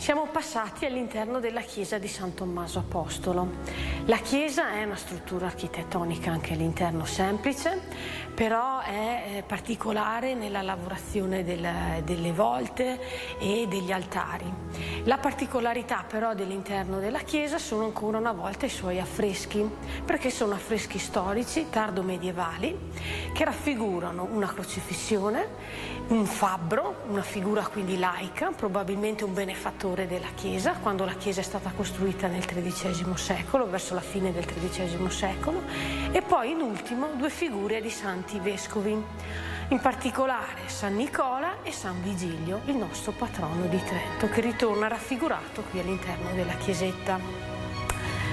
Siamo passati all'interno della chiesa di San Tommaso Apostolo. La chiesa è una struttura architettonica anche all'interno semplice, però è particolare nella lavorazione delle volte e degli altari. La particolarità però dell'interno della chiesa sono ancora una volta i suoi affreschi, perché sono affreschi storici tardo-medievali che raffigurano una crocifissione, un fabbro, una figura quindi laica, probabilmente un benefattore della chiesa, quando la chiesa è stata costruita nel XIII secolo, verso la fine del XIII secolo, e poi in ultimo due figure di santi vescovi, in particolare San Nicola e San Vigilio, il nostro patrono di Trento, che ritorna raffigurato qui all'interno della chiesetta.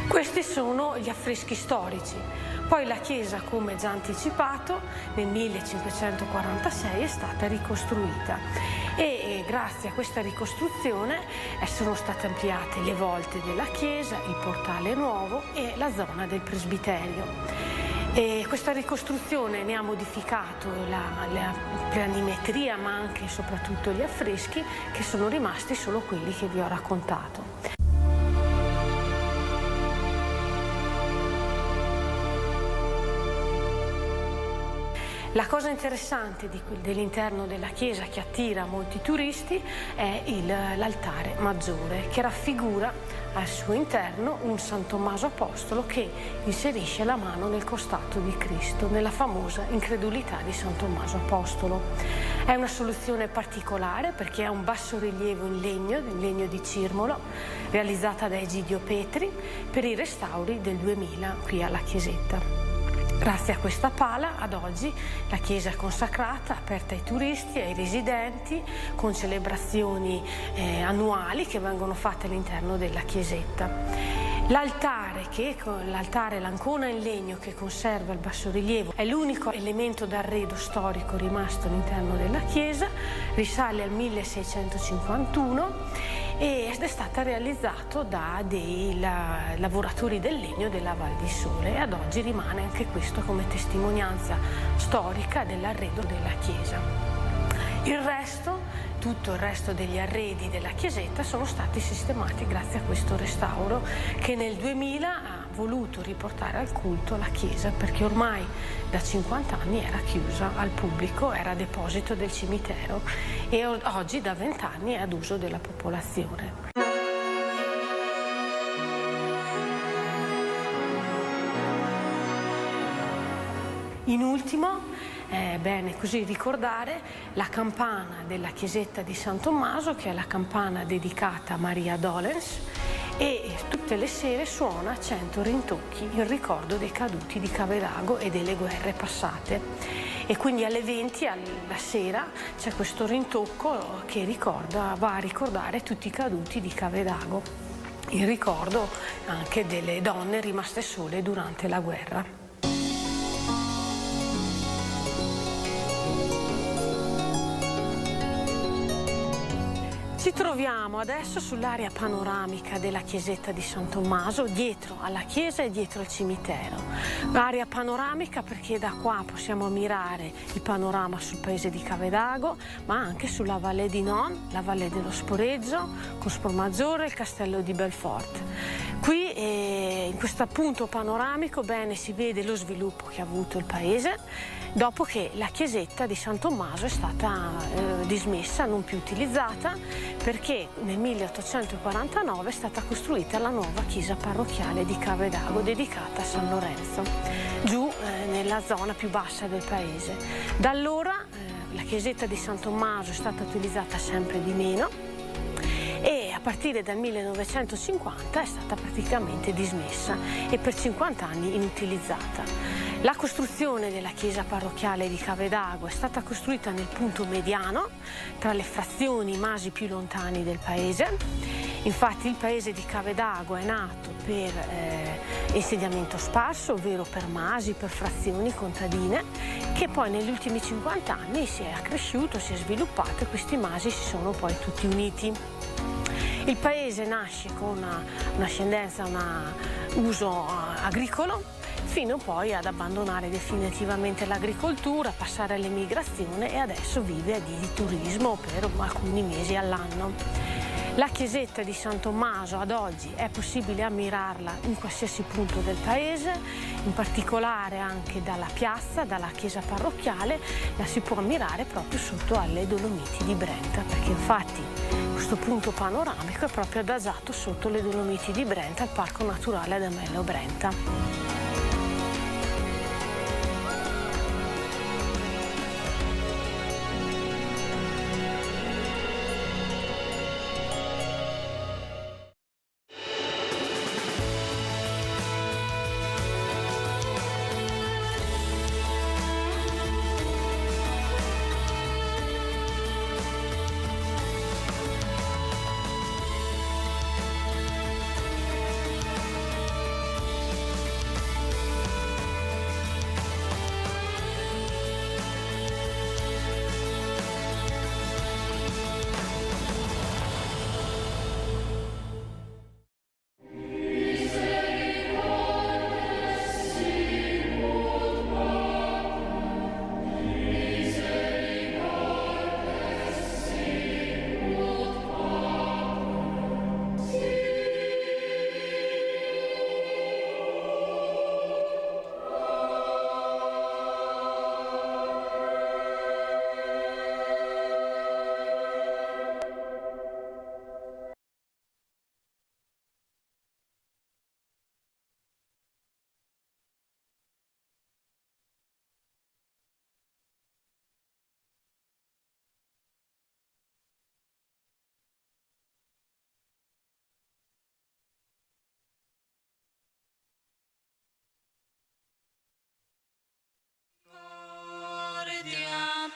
Questi sono gli affreschi storici. Poi la chiesa, come già anticipato, nel 1546 è stata ricostruita e grazie a questa ricostruzione sono state ampliate le volte della chiesa, il portale nuovo e la zona del presbiterio. E questa ricostruzione ne ha modificato la planimetria, ma anche e soprattutto gli affreschi, che sono rimasti solo quelli che vi ho raccontato. La cosa interessante dell'interno della chiesa, che attira molti turisti, è l'altare maggiore, che raffigura al suo interno un San Tommaso Apostolo che inserisce la mano nel costato di Cristo, nella famosa incredulità di San Tommaso Apostolo. È una soluzione particolare perché ha un bassorilievo in legno di Cirmolo, realizzata da Egidio Petri per i restauri del 2000 qui alla chiesetta. Grazie a questa pala, ad oggi, la chiesa è consacrata, aperta ai turisti, ai residenti, con celebrazioni annuali che vengono fatte all'interno della chiesetta. L'altare, l'ancona in legno che conserva il bassorilievo, è l'unico elemento d'arredo storico rimasto all'interno della chiesa, risale al 1651 ed è stata realizzato da dei lavoratori del legno della Val di Sole, e ad oggi rimane anche questo come testimonianza storica dell'arredo della chiesa. Tutto il resto degli arredi della chiesetta sono stati sistemati grazie a questo restauro che nel 2000 ha voluto riportare al culto la chiesa, perché ormai da 50 anni era chiusa al pubblico, era deposito del cimitero, e oggi da 20 anni è ad uso della popolazione. In ultimo, è bene così ricordare la campana della chiesetta di San Tommaso, che è la campana dedicata a Maria Dolens, e tutte le sere suona 100 rintocchi in ricordo dei caduti di Cavedago e delle guerre passate. E quindi alle 20 alla sera c'è questo rintocco che va a ricordare tutti i caduti di Cavedago, in ricordo anche delle donne rimaste sole durante la guerra. Ci troviamo adesso sull'area panoramica della chiesetta di San Tommaso, dietro alla chiesa e dietro al cimitero. Area panoramica perché da qua possiamo ammirare il panorama sul paese di Cavedago, ma anche sulla Valle di Non, la Valle dello Sporeggio, con Spormaggiore e il castello di Belfort. Qui in questo punto panoramico bene si vede lo sviluppo che ha avuto il paese dopo che la chiesetta di San Tommaso è stata dismessa, non più utilizzata, perché nel 1849 è stata costruita la nuova chiesa parrocchiale di Cavedago dedicata a San Lorenzo, giù nella zona più bassa del paese. Da allora la chiesetta di San Tommaso è stata utilizzata sempre di meno, e a partire dal 1950 è stata praticamente dismessa e per 50 anni inutilizzata. La costruzione della chiesa parrocchiale di Cavedago è stata costruita nel punto mediano tra le frazioni masi più lontani del paese. Infatti il paese di Cavedago è nato per insediamento sparso, ovvero per masi, per frazioni contadine, che poi negli ultimi 50 anni si è accresciuto, si è sviluppato e questi masi si sono poi tutti uniti. Il paese nasce con un'ascendenza, un uso agricolo, fino poi ad abbandonare definitivamente l'agricoltura, passare all'emigrazione e adesso vive di turismo per alcuni mesi all'anno. La chiesetta di San Tommaso ad oggi è possibile ammirarla in qualsiasi punto del paese, in particolare anche dalla piazza, dalla chiesa parrocchiale, la si può ammirare proprio sotto alle Dolomiti di Brenta, perché infatti questo punto panoramico è proprio adagiato sotto le Dolomiti di Brenta, al Parco Naturale Adamello Brenta.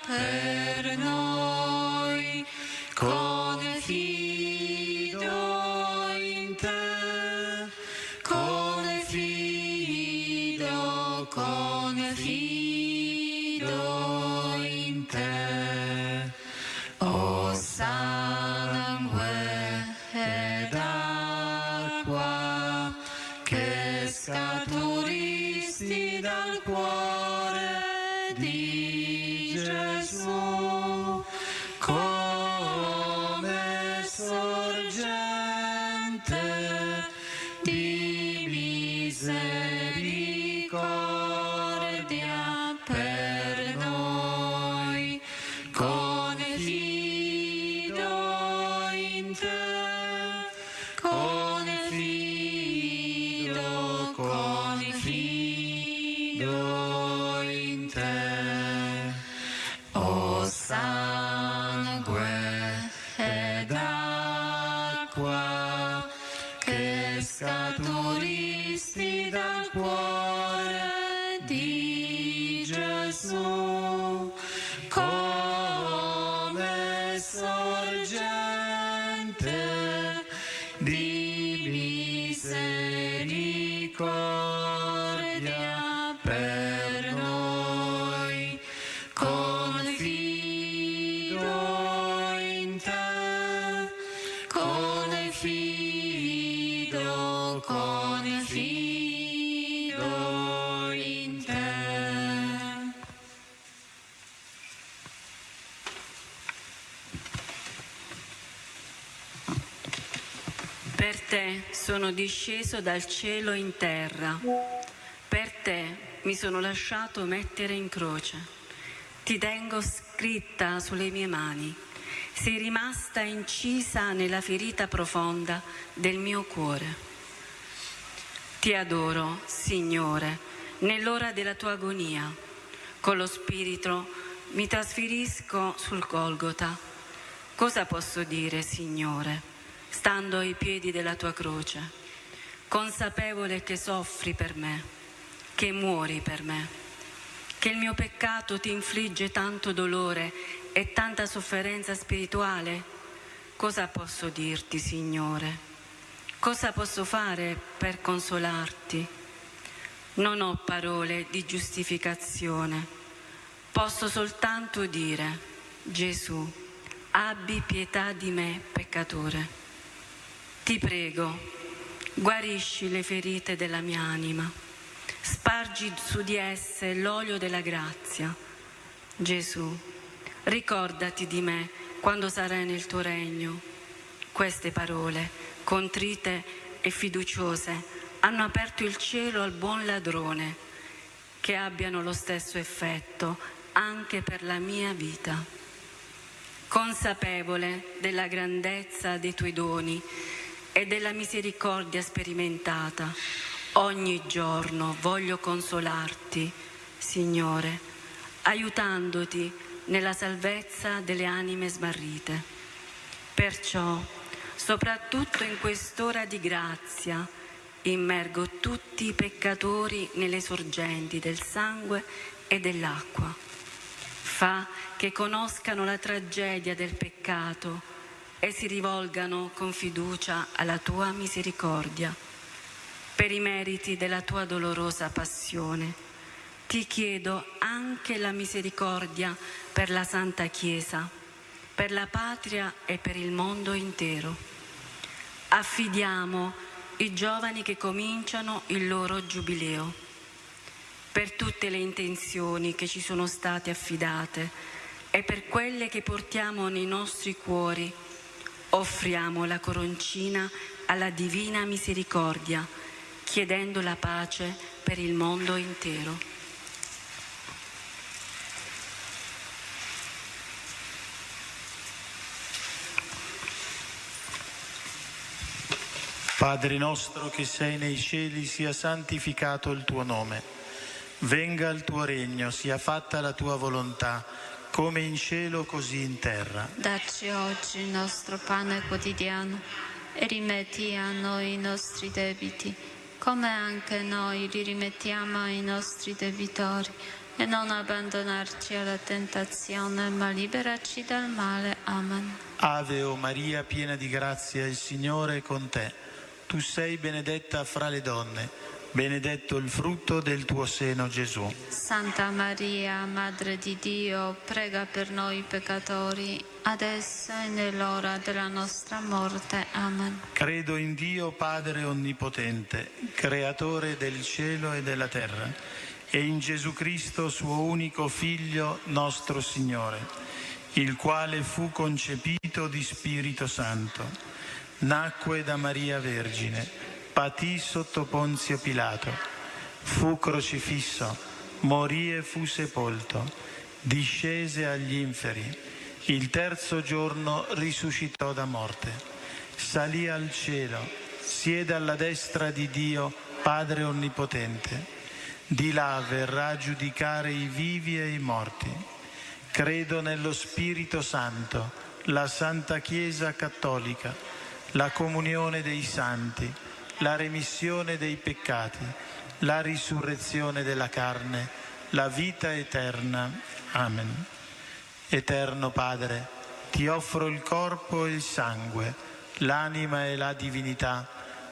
Per noi, confido in te, confido in te, o sangue ed acqua che scaturisti dal cuore di Gesù, come sorgente di misericordia per noi, confido in te, confido in te, o sangue ed acqua che scaturisti dal cuore di Gesù, come sorgente di misericordia per noi, confido in te, confido in te. Per te sono disceso dal cielo in terra, per te mi sono lasciato mettere in croce. Ti tengo scritta sulle mie mani, sei rimasta incisa nella ferita profonda del mio cuore. Ti adoro, Signore, nell'ora della tua agonia. Con lo Spirito mi trasferisco sul Golgota. Cosa posso dire, Signore, stando ai piedi della tua croce, consapevole che soffri per me, che muori per me, che il mio peccato ti infligge tanto dolore e tanta sofferenza spirituale? Cosa posso dirti, Signore? Cosa posso fare per consolarti? Non ho parole di giustificazione. Posso soltanto dire: Gesù, abbi pietà di me, peccatore. Ti prego, guarisci le ferite della mia anima, spargi su di esse l'olio della grazia. Gesù, ricordati di me quando sarai nel tuo regno. Queste parole, contrite e fiduciose, hanno aperto il cielo al buon ladrone, che abbiano lo stesso effetto anche per la mia vita. Consapevole della grandezza dei tuoi doni e della misericordia sperimentata, ogni giorno voglio consolarti, Signore, aiutandoti nella salvezza delle anime smarrite. Perciò, soprattutto in quest'ora di grazia, immergo tutti i peccatori nelle sorgenti del sangue e dell'acqua. Fa che conoscano la tragedia del peccato e si rivolgano con fiducia alla tua misericordia. Per i meriti della tua dolorosa passione, ti chiedo anche la misericordia per la Santa Chiesa, per la patria e per il mondo intero. Affidiamo i giovani che cominciano il loro giubileo. Per tutte le intenzioni che ci sono state affidate e per quelle che portiamo nei nostri cuori, offriamo la coroncina alla Divina Misericordia, chiedendo la pace per il mondo intero. Padre nostro che sei nei cieli, sia santificato il tuo nome. Venga il tuo regno, sia fatta la tua volontà, come in cielo così in terra. Dacci oggi il nostro pane quotidiano e rimetti a noi i nostri debiti, come anche noi li rimettiamo ai nostri debitori. E non abbandonarci alla tentazione, ma liberaci dal male. Amen. Ave o Maria, piena di grazia, il Signore è con te. Tu sei benedetta fra le donne, benedetto il frutto del tuo seno, Gesù. Santa Maria, Madre di Dio, prega per noi peccatori, adesso e nell'ora della nostra morte. Amen. Credo in Dio Padre Onnipotente, Creatore del cielo e della terra, e in Gesù Cristo, suo unico Figlio, nostro Signore, il quale fu concepito di Spirito Santo. Nacque da Maria Vergine, patì sotto Ponzio Pilato, fu crocifisso, morì e fu sepolto, discese agli inferi, il terzo giorno risuscitò da morte, salì al cielo, siede alla destra di Dio, Padre Onnipotente, di là verrà a giudicare i vivi e i morti. Credo nello Spirito Santo, la Santa Chiesa Cattolica, la comunione dei santi, la remissione dei peccati, la risurrezione della carne, la vita eterna. Amen. Eterno Padre, ti offro il corpo e il sangue, l'anima e la divinità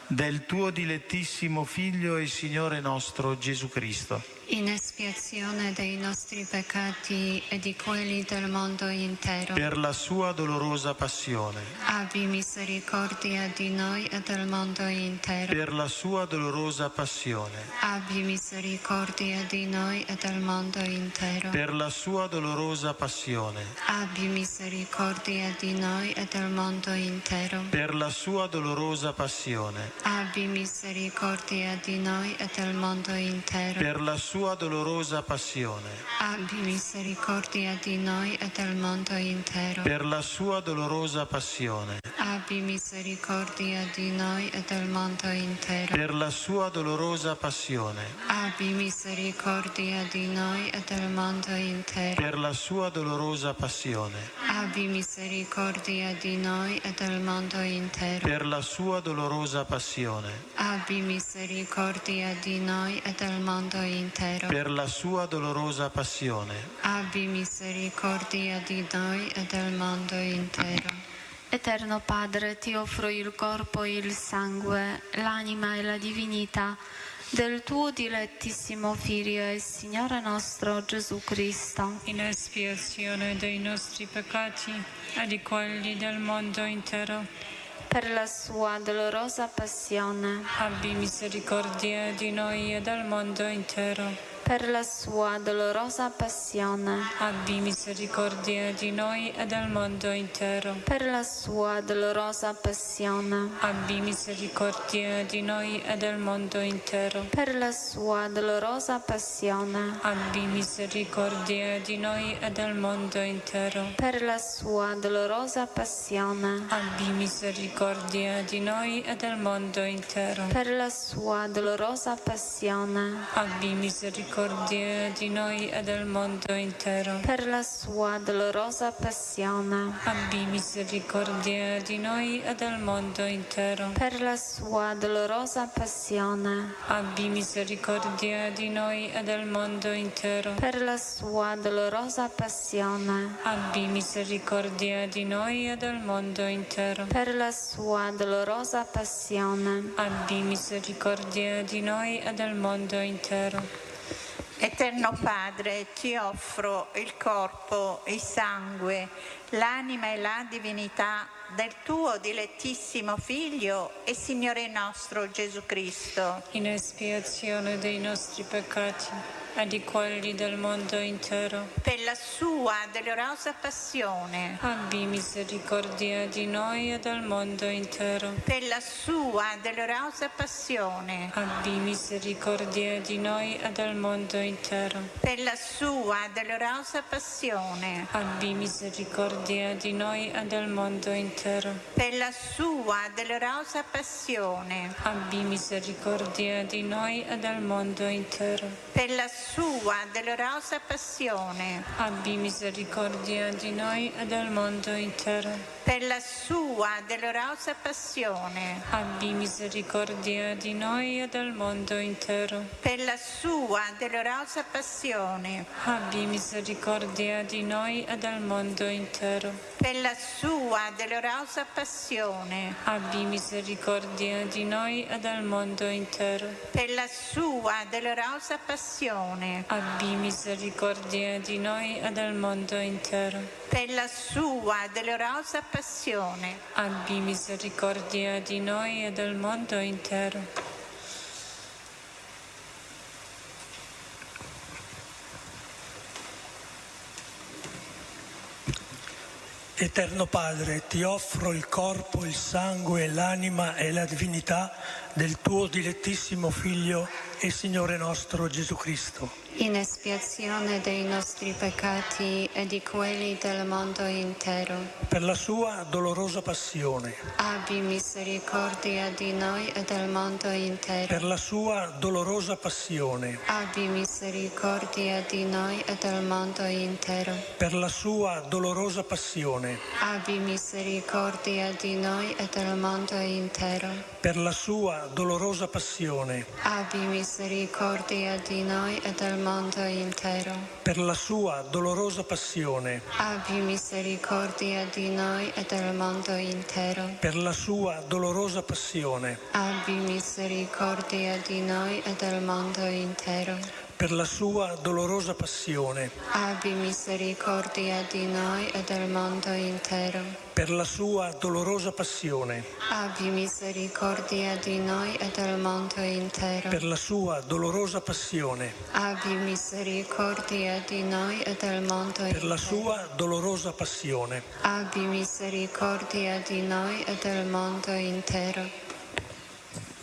del tuo dilettissimo Figlio e Signore nostro Gesù Cristo, in espiazione dei nostri peccati e di quelli del mondo intero. per la sua dolorosa passione, Abbi misericordia di noi e del mondo intero. per la sua dolorosa passione, Abbi misericordia di noi e del mondo intero. per la sua dolorosa passione, Abbi misericordia di noi e del mondo intero. per la sua dolorosa passione, Abbi misericordia di noi e del mondo intero. per la sua dolorosa passione, Abbi misericordia di noi e del mondo intero. per la sua dolorosa passione, Abbi misericordia di noi e del mondo intero. per la sua dolorosa passione, Abbi misericordia di noi e del mondo intero. per la sua dolorosa passione, Abbi misericordia di noi e del mondo intero. per la sua dolorosa passione, Abbi misericordia di noi e del mondo intero. per la sua dolorosa passione, Abbi misericordia di noi e del mondo intero. Eterno Padre, ti offro il corpo e il sangue, l'anima e la divinità del tuo dilettissimo Figlio e Signore nostro Gesù Cristo, in espiazione dei nostri peccati e di quelli del mondo intero. per la sua dolorosa passione, Abbi misericordia di noi e del mondo intero. per la sua dolorosa passione, abbi misericordia di noi e del mondo intero. per la sua dolorosa passione, Abbi misericordia di noi e del mondo intero. per la sua dolorosa passione, Abbi misericordia di noi e del mondo intero. per la sua dolorosa passione, Abbi misericordia di noi e del mondo intero. per la sua dolorosa passione, Abbi misericordia di noi e del mondo intero. per la sua dolorosa passione, Abbi misericordia di noi e del mondo intero. per la sua dolorosa passione, Abbi misericordia di noi e del mondo intero. per la sua dolorosa passione, Abbi misericordia di noi e del mondo intero. per la sua dolorosa passione, Abbi misericordia di noi e del mondo intero. Eterno Padre, ti offro il corpo, il sangue, l'anima e la divinità del tuo dilettissimo Figlio e Signore nostro Gesù Cristo, In espiazione dei nostri peccati e di quelli del mondo intero. per la sua dolorosa passione, Abbi misericordia di noi e del mondo intero. per la sua dolorosa passione, Abbi misericordia di noi e del mondo intero. per la sua dolorosa passione, Abbi misericordia di noi e del mondo intero. per la sua dolorosa passione, Abbi misericordia di noi e del mondo intero. per la sua dolorosa passione, Abbi misericordia di noi e del mondo intero. per la sua dolorosa passione, Abbi misericordia di noi e del mondo intero. per la sua dolorosa passione, Abbi misericordia di noi e del mondo intero. per la sua dolorosa passione, Abbi misericordia di noi e del mondo intero. per la sua dolorosa passione, Abbi misericordia di noi e del mondo intero. per la sua dolorosa passione, Abbi misericordia di noi e del mondo intero. Eterno Padre, ti offro il corpo, il sangue, l'anima e la divinità del tuo dilettissimo Figlio e Signore nostro Gesù Cristo, in espiazione dei nostri peccati e di quelli del mondo intero. per la sua dolorosa passione, Abbi misericordia di noi e del mondo intero. per la sua dolorosa passione, Abbi misericordia di noi e del mondo intero. per la sua dolorosa passione, Abbi misericordia di noi e del mondo intero. per la sua dolorosa passione, Abbi misericordia di noi e del mondo intero. per la sua dolorosa passione, Abbi misericordia di noi e del mondo intero. per la sua dolorosa passione, Abbi misericordia di noi e del mondo intero. per la sua dolorosa passione, Abbi misericordia di noi e del mondo intero. per la sua dolorosa passione, Abbi misericordia di noi e del mondo intero. per la sua dolorosa passione, Abbi misericordia di noi e del mondo per la intero. sua dolorosa passione, Abbi misericordia di noi e del mondo intero.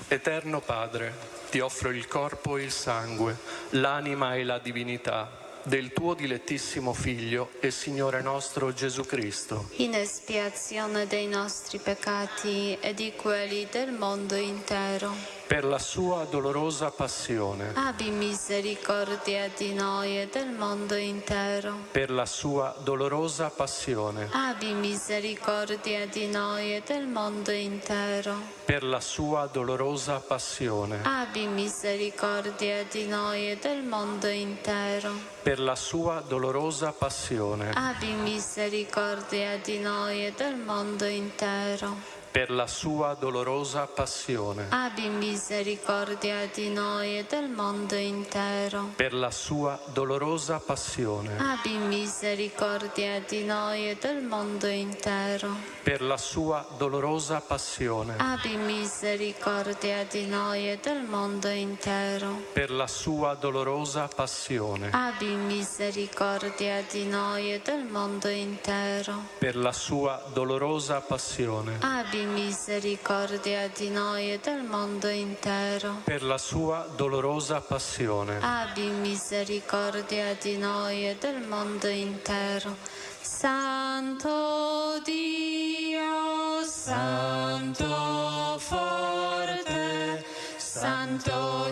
Eterno Padre, ti offro il corpo e il sangue, l'anima e la divinità del tuo dilettissimo Figlio e Signore nostro Gesù Cristo, In espiazione dei nostri peccati e di quelli del mondo intero. per la sua dolorosa passione, Abbi misericordia di noi e del mondo intero. per la sua dolorosa passione, Abbi misericordia di noi e del mondo intero. per la sua dolorosa passione, Abbi misericordia di noi e del mondo intero. per la sua dolorosa passione, Abbi misericordia di noi e del mondo intero. per la sua dolorosa passione, abbi misericordia di noi e del mondo intero. per la sua dolorosa passione, Abbi misericordia di noi e del mondo intero. per la sua dolorosa passione, Abbi misericordia di noi e del mondo intero. per la sua dolorosa passione, Abbi misericordia di noi e del mondo intero. per la sua dolorosa passione, Abbi misericordia di noi e del mondo intero. per la sua dolorosa passione, Abbi misericordia di noi e del mondo intero. Santo Dio, Santo forte, Santo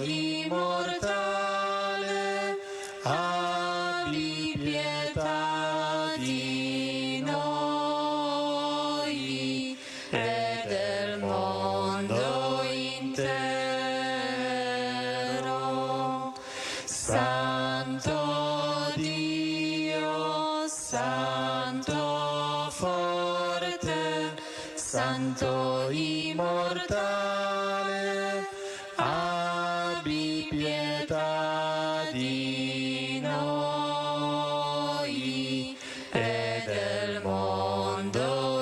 immortale, abbi pietà di noi e del mondo intero. Santo Dio, Santo forte, Santo immortale, abbi pietà di noi e del mondo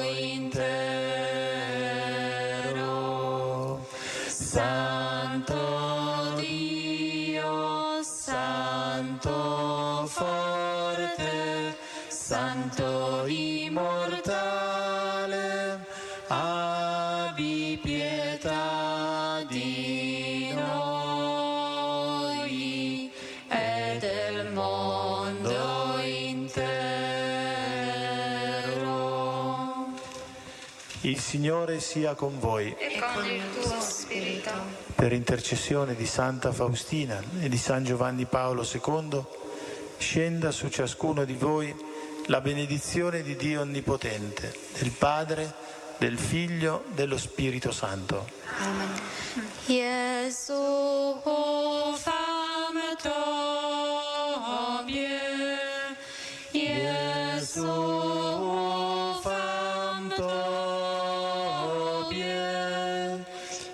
intero. Santo Dio, Santo forte, Santo immortale, abbi pietà di noi e del mondo intero. Il Signore sia con voi. E con il tuo spirito. Per intercessione di Santa Faustina e di San Giovanni Paolo II, scenda su ciascuno di voi la benedizione di Dio Onnipotente, del Padre, del Figlio, dello Spirito Santo. Amen. Gesù, fam Tobie, Gesù, fam Tobie,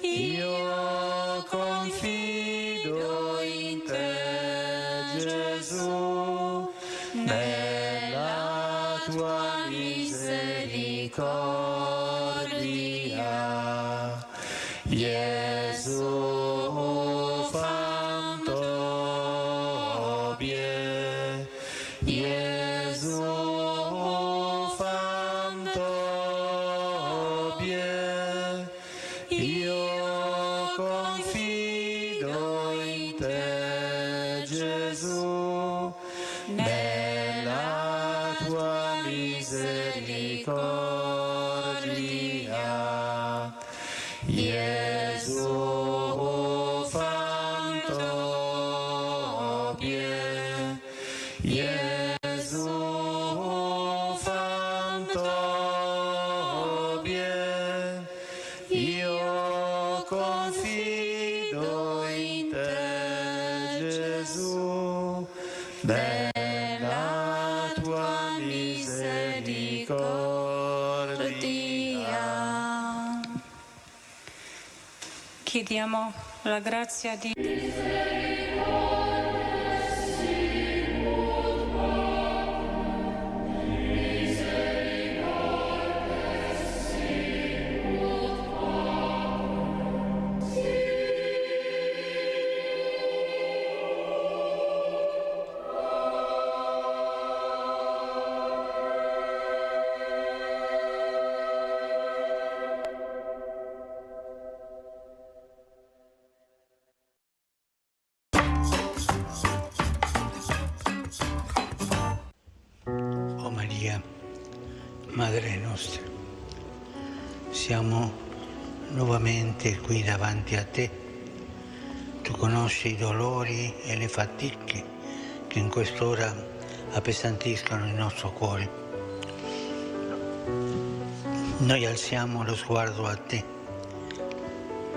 io confido in te, Gesù, nella tua misericordia. Gesù, fam Tobie, Gesù, fam Tobie, io confido in te, Gesù, nella tua misericordia. Gesù, fam Tobie, Gesù, fam Tobie, io confido in te, Gesù, nella tua misericordia. Chiediamo la grazia di O Maria, Madre nostra, siamo nuovamente qui davanti a te. Tu conosci i dolori e le fatiche che in quest'ora appesantiscono il nostro cuore. Noi alziamo lo sguardo a te,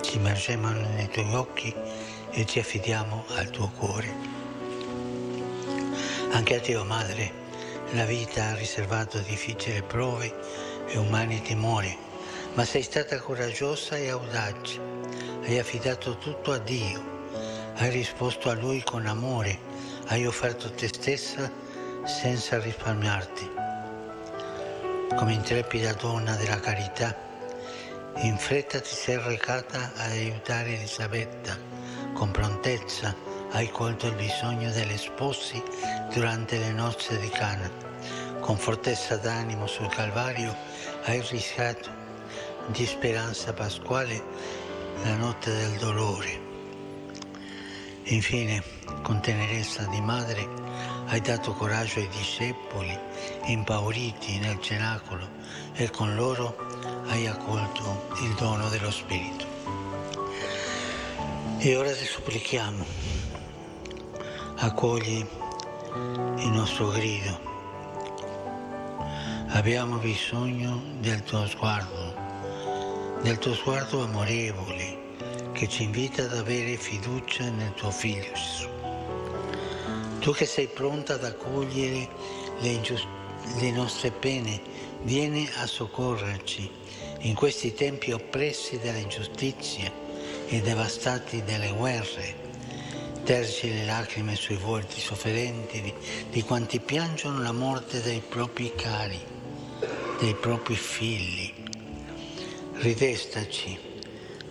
ci immergiamo nei tuoi occhi e ci affidiamo al tuo cuore. Anche a te, o Madre, la vita ha riservato difficili prove e umani timori, ma sei stata coraggiosa e audace, hai affidato tutto a Dio, hai risposto a Lui con amore, hai offerto te stessa senza risparmiarti. Come intrepida donna della carità, in fretta ti sei recata ad aiutare Elisabetta, con prontezza hai colto il bisogno degli sposi durante le nozze di Cana, con fortezza d'animo sul Calvario hai rischiato di speranza pasquale la notte del dolore. Infine, con tenerezza di madre, hai dato coraggio ai discepoli impauriti nel cenacolo e con loro hai accolto il dono dello Spirito. E ora ti supplichiamo, accogli il nostro grido. Abbiamo bisogno del tuo sguardo amorevole che ci invita ad avere fiducia nel tuo Figlio Gesù. Tu che sei pronta ad accogliere le nostre pene, vieni a soccorrerci in questi tempi oppressi dalla ingiustizia e devastati dalle guerre. Tergi le lacrime sui volti sofferenti di quanti piangono la morte dei propri cari, dei propri figli. Ridestaci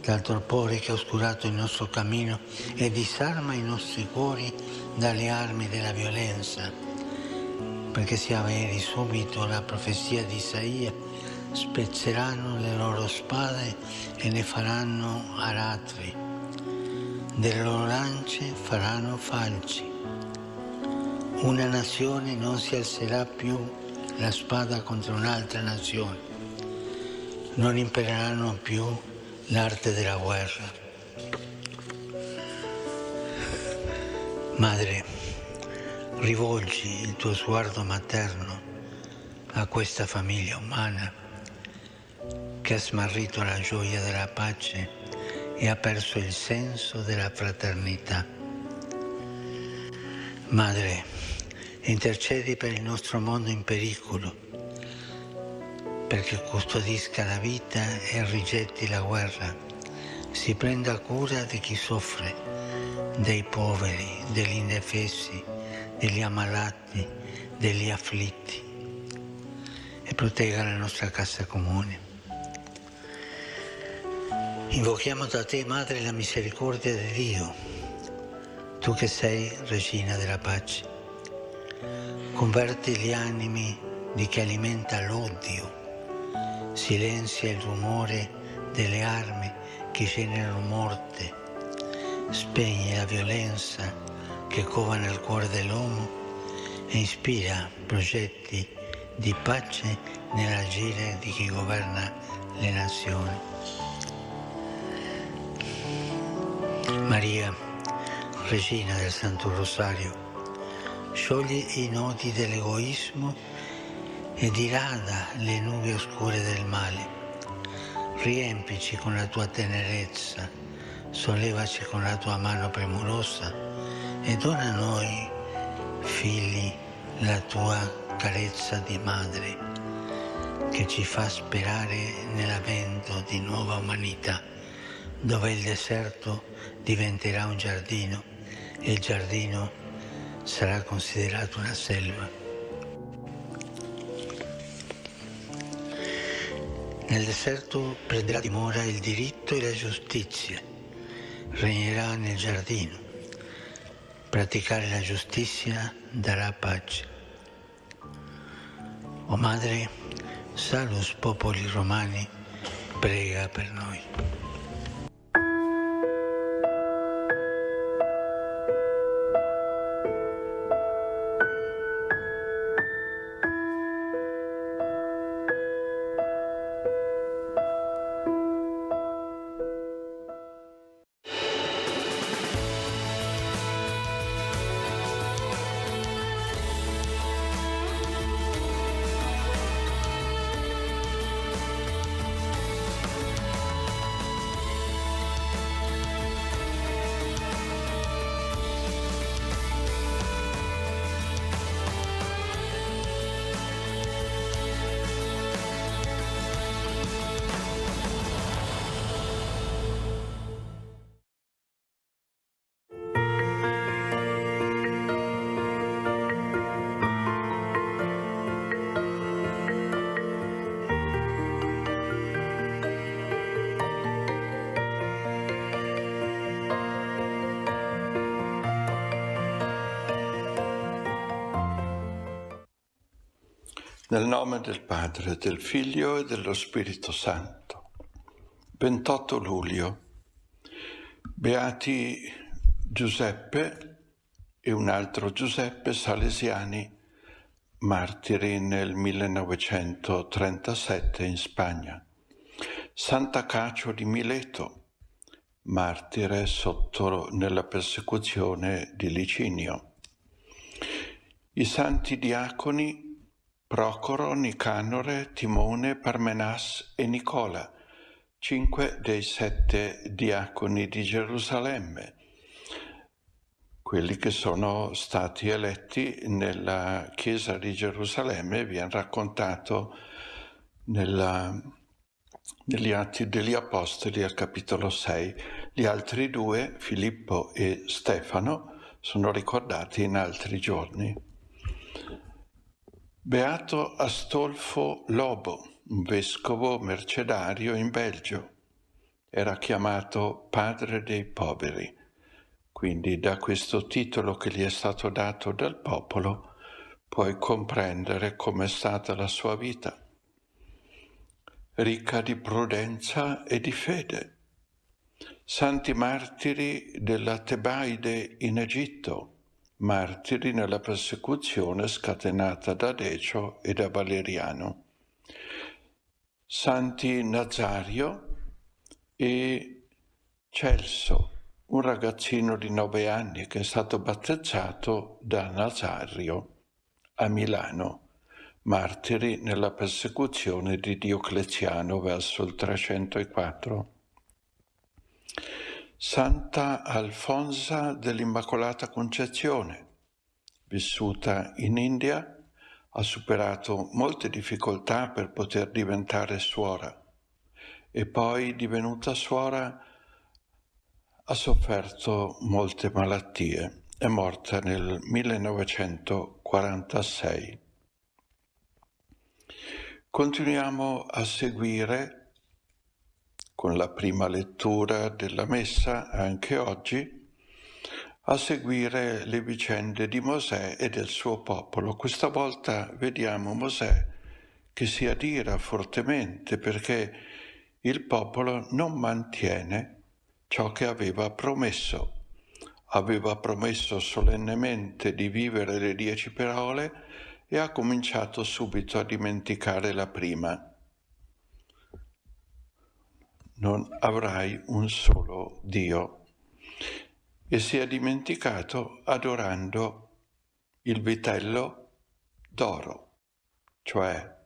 dal torpore che ha oscurato il nostro cammino e disarma i nostri cuori dalle armi della violenza, perché sia veri subito la profezia di Isaia: spezzeranno le loro spade e ne faranno aratri, delle loro lance faranno falci. Una nazione non si alzerà più la spada contro un'altra nazione, non impereranno più l'arte della guerra. Madre, rivolgi il tuo sguardo materno a questa famiglia umana che ha smarrito la gioia della pace e ha perso il senso della fraternità. Madre, intercedi per il nostro mondo in pericolo, perché custodisca la vita e rigetti la guerra, si prenda cura di chi soffre, dei poveri, degli indefesi, degli ammalati, degli afflitti, e protegga la nostra casa comune. Invochiamo da te, Madre, la misericordia di Dio, tu che sei Regina della pace. Converti gli animi di chi alimenta l'odio, silenzia il rumore delle armi che generano morte, spegne la violenza che cova nel cuore dell'uomo e ispira progetti di pace nell'agire di chi governa le nazioni. Maria, Regina del Santo Rosario, sciogli i nodi dell'egoismo e dirada le nubi oscure del male. Riempici con la tua tenerezza, sollevaci con la tua mano premurosa e dona a noi, figli, la tua carezza di madre, che ci fa sperare nell'avvento di nuova umanità, dove il deserto diventerà un giardino e il giardino sarà considerato una selva. Nel deserto prenderà dimora il diritto e la giustizia, regnerà nel giardino. Praticare la giustizia darà pace. O Madre, salus popoli romani, prega per noi. Nel nome del Padre, del Figlio e dello Spirito Santo. 28 luglio. Beati Giuseppe e un altro Giuseppe salesiani, martiri nel 1937 in Spagna. Santa Cacio di Mileto, martire nella persecuzione di Licinio. I santi diaconi Procoro, Nicanore, Timone, Parmenas e Nicola, 5 dei 7 diaconi di Gerusalemme, quelli che sono stati eletti nella chiesa di Gerusalemme. Viene raccontato negli Atti degli Apostoli al capitolo 6. Gli altri 2, Filippo e Stefano, sono ricordati in altri giorni. Beato Astolfo Lobo, un vescovo mercedario in Belgio. Era chiamato padre dei poveri, quindi da questo titolo che gli è stato dato dal popolo puoi comprendere com'è stata la sua vita. Ricca di prudenza e di fede. Santi martiri della Tebaide in Egitto, martiri nella persecuzione scatenata da Decio e da Valeriano. Santi Nazario e Celso, un ragazzino di 9 anni che è stato battezzato da Nazario a Milano, martiri nella persecuzione di Diocleziano verso il 304. Santa Alfonsa dell'Immacolata Concezione, vissuta in India, ha superato molte difficoltà per poter diventare suora e poi, divenuta suora, ha sofferto molte malattie. È morta nel 1946. Continuiamo a seguire con la prima lettura della Messa, anche oggi, a seguire le vicende di Mosè e del suo popolo. Questa volta vediamo Mosè che si adira fortemente perché il popolo non mantiene ciò che aveva promesso. Aveva promesso solennemente di vivere le 10 parole e ha cominciato subito a dimenticare la prima. Non avrai un solo Dio. E si è dimenticato adorando il vitello d'oro, cioè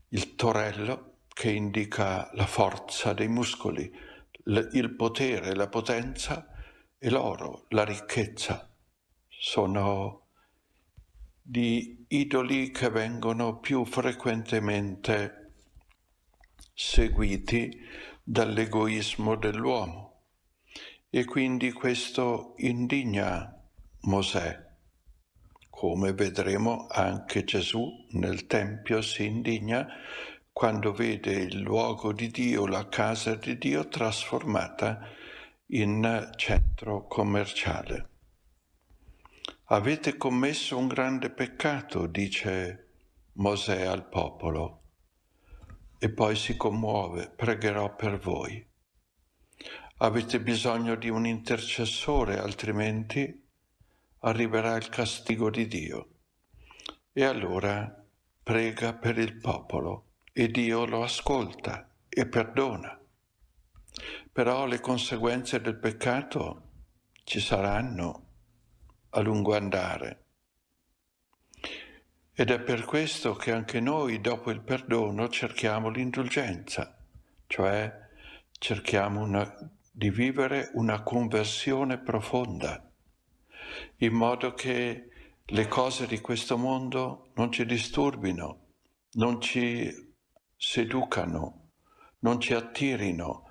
il torello che indica la forza dei muscoli, il potere, la potenza, e l'oro, la ricchezza. Sono di idoli che vengono più frequentemente seguiti dall'egoismo dell'uomo. E quindi questo indigna Mosè. Come vedremo, anche Gesù nel Tempio si indigna quando vede il luogo di Dio, la casa di Dio, trasformata in centro commerciale. Avete commesso un grande peccato, dice Mosè al popolo, e poi si commuove: pregherò per voi. Avete bisogno di un intercessore, altrimenti arriverà il castigo di Dio. E allora prega per il popolo e Dio lo ascolta e perdona. Però le conseguenze del peccato ci saranno a lungo andare. Ed è per questo che anche noi, dopo il perdono, cerchiamo l'indulgenza, cioè cerchiamo di vivere una conversione profonda, in modo che le cose di questo mondo non ci disturbino, non ci seducano, non ci attirino,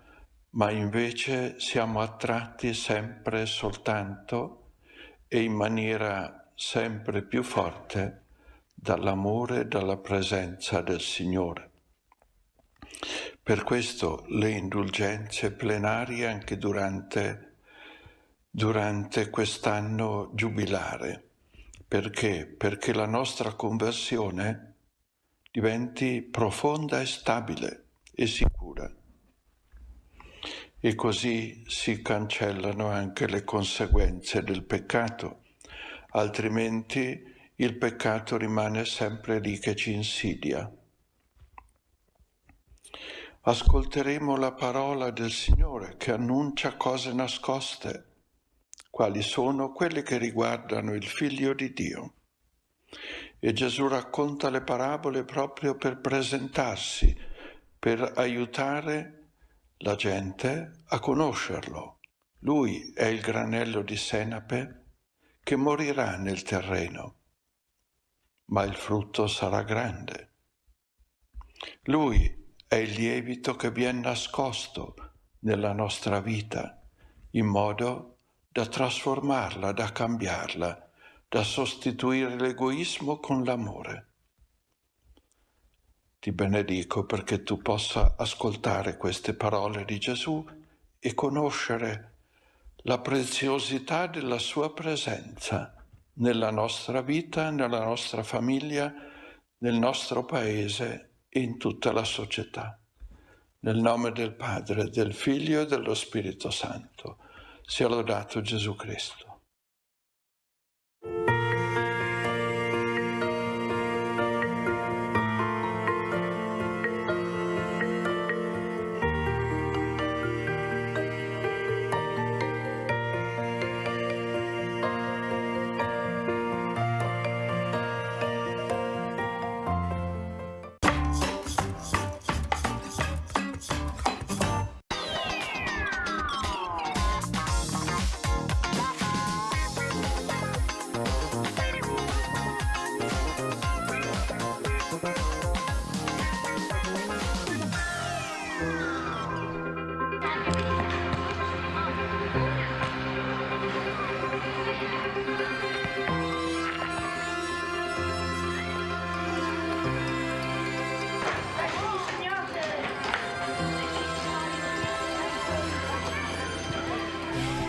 ma invece siamo attratti sempre soltanto e in maniera sempre più forte dall'amore e dalla presenza del Signore. Per questo le indulgenze plenarie anche durante quest'anno giubilare. Perché? Perché la nostra conversione diventi profonda e stabile e sicura. E così si cancellano anche le conseguenze del peccato, altrimenti il peccato rimane sempre lì che ci insidia. Ascolteremo la parola del Signore che annuncia cose nascoste, quali sono quelle che riguardano il Figlio di Dio. E Gesù racconta le parabole proprio per presentarsi, per aiutare la gente a conoscerlo. Lui è il granello di senape che morirà nel terreno, ma il frutto sarà grande. Lui è il lievito che viene nascosto nella nostra vita, in modo da trasformarla, da cambiarla, da sostituire l'egoismo con l'amore. Ti benedico perché tu possa ascoltare queste parole di Gesù e conoscere la preziosità della sua presenza nella nostra vita, nella nostra famiglia, nel nostro paese e in tutta la società. Nel nome del Padre, del Figlio e dello Spirito Santo. Sia lodato Gesù Cristo.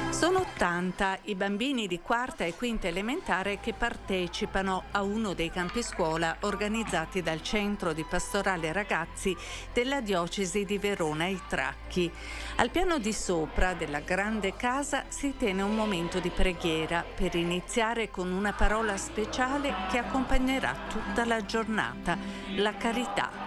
Sono 80 i bambini di quarta e quinta elementare che partecipano a uno dei campi scuola organizzati dal Centro di Pastorale Ragazzi della Diocesi di Verona e Tracchi. Al piano di sopra della grande casa si tiene un momento di preghiera per iniziare con una parola speciale che accompagnerà tutta la giornata, la carità.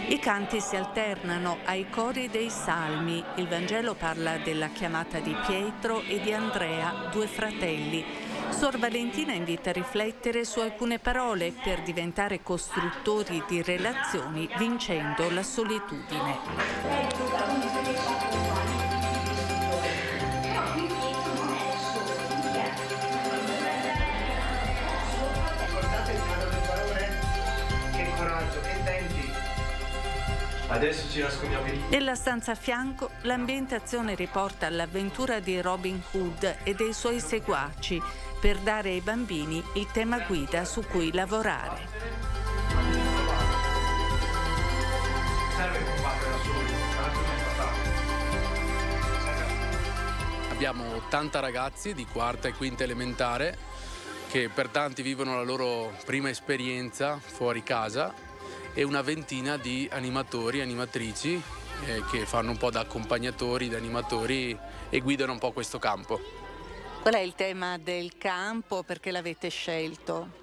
I canti si alternano ai cori dei salmi. Il Vangelo parla della chiamata di Pietro e di Andrea, due fratelli. Suor Valentina invita a riflettere su alcune parole per diventare costruttori di relazioni, vincendo la solitudine. Adesso ci nascondiamo lì. Nella stanza a fianco l'ambientazione riporta all'avventura di Robin Hood e dei suoi seguaci per dare ai bambini il tema guida su cui lavorare. Abbiamo 80 ragazzi di quarta e quinta elementare che per tanti vivono la loro prima esperienza fuori casa e una ventina di animatori e animatrici che fanno un po' da accompagnatori, da animatori e guidano un po' questo campo. Qual è il tema del campo? Perché l'avete scelto?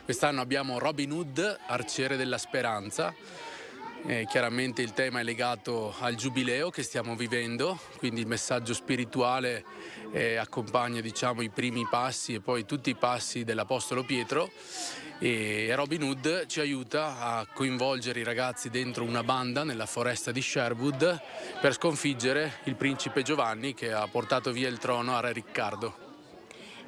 Quest'anno abbiamo Robin Hood, arciere della speranza. Chiaramente il tema è legato al giubileo che stiamo vivendo, quindi il messaggio spirituale accompagna, diciamo, i primi passi e poi tutti i passi dell'Apostolo Pietro. E Robin Hood ci aiuta a coinvolgere i ragazzi dentro una banda nella foresta di Sherwood per sconfiggere il principe Giovanni che ha portato via il trono a Re Riccardo.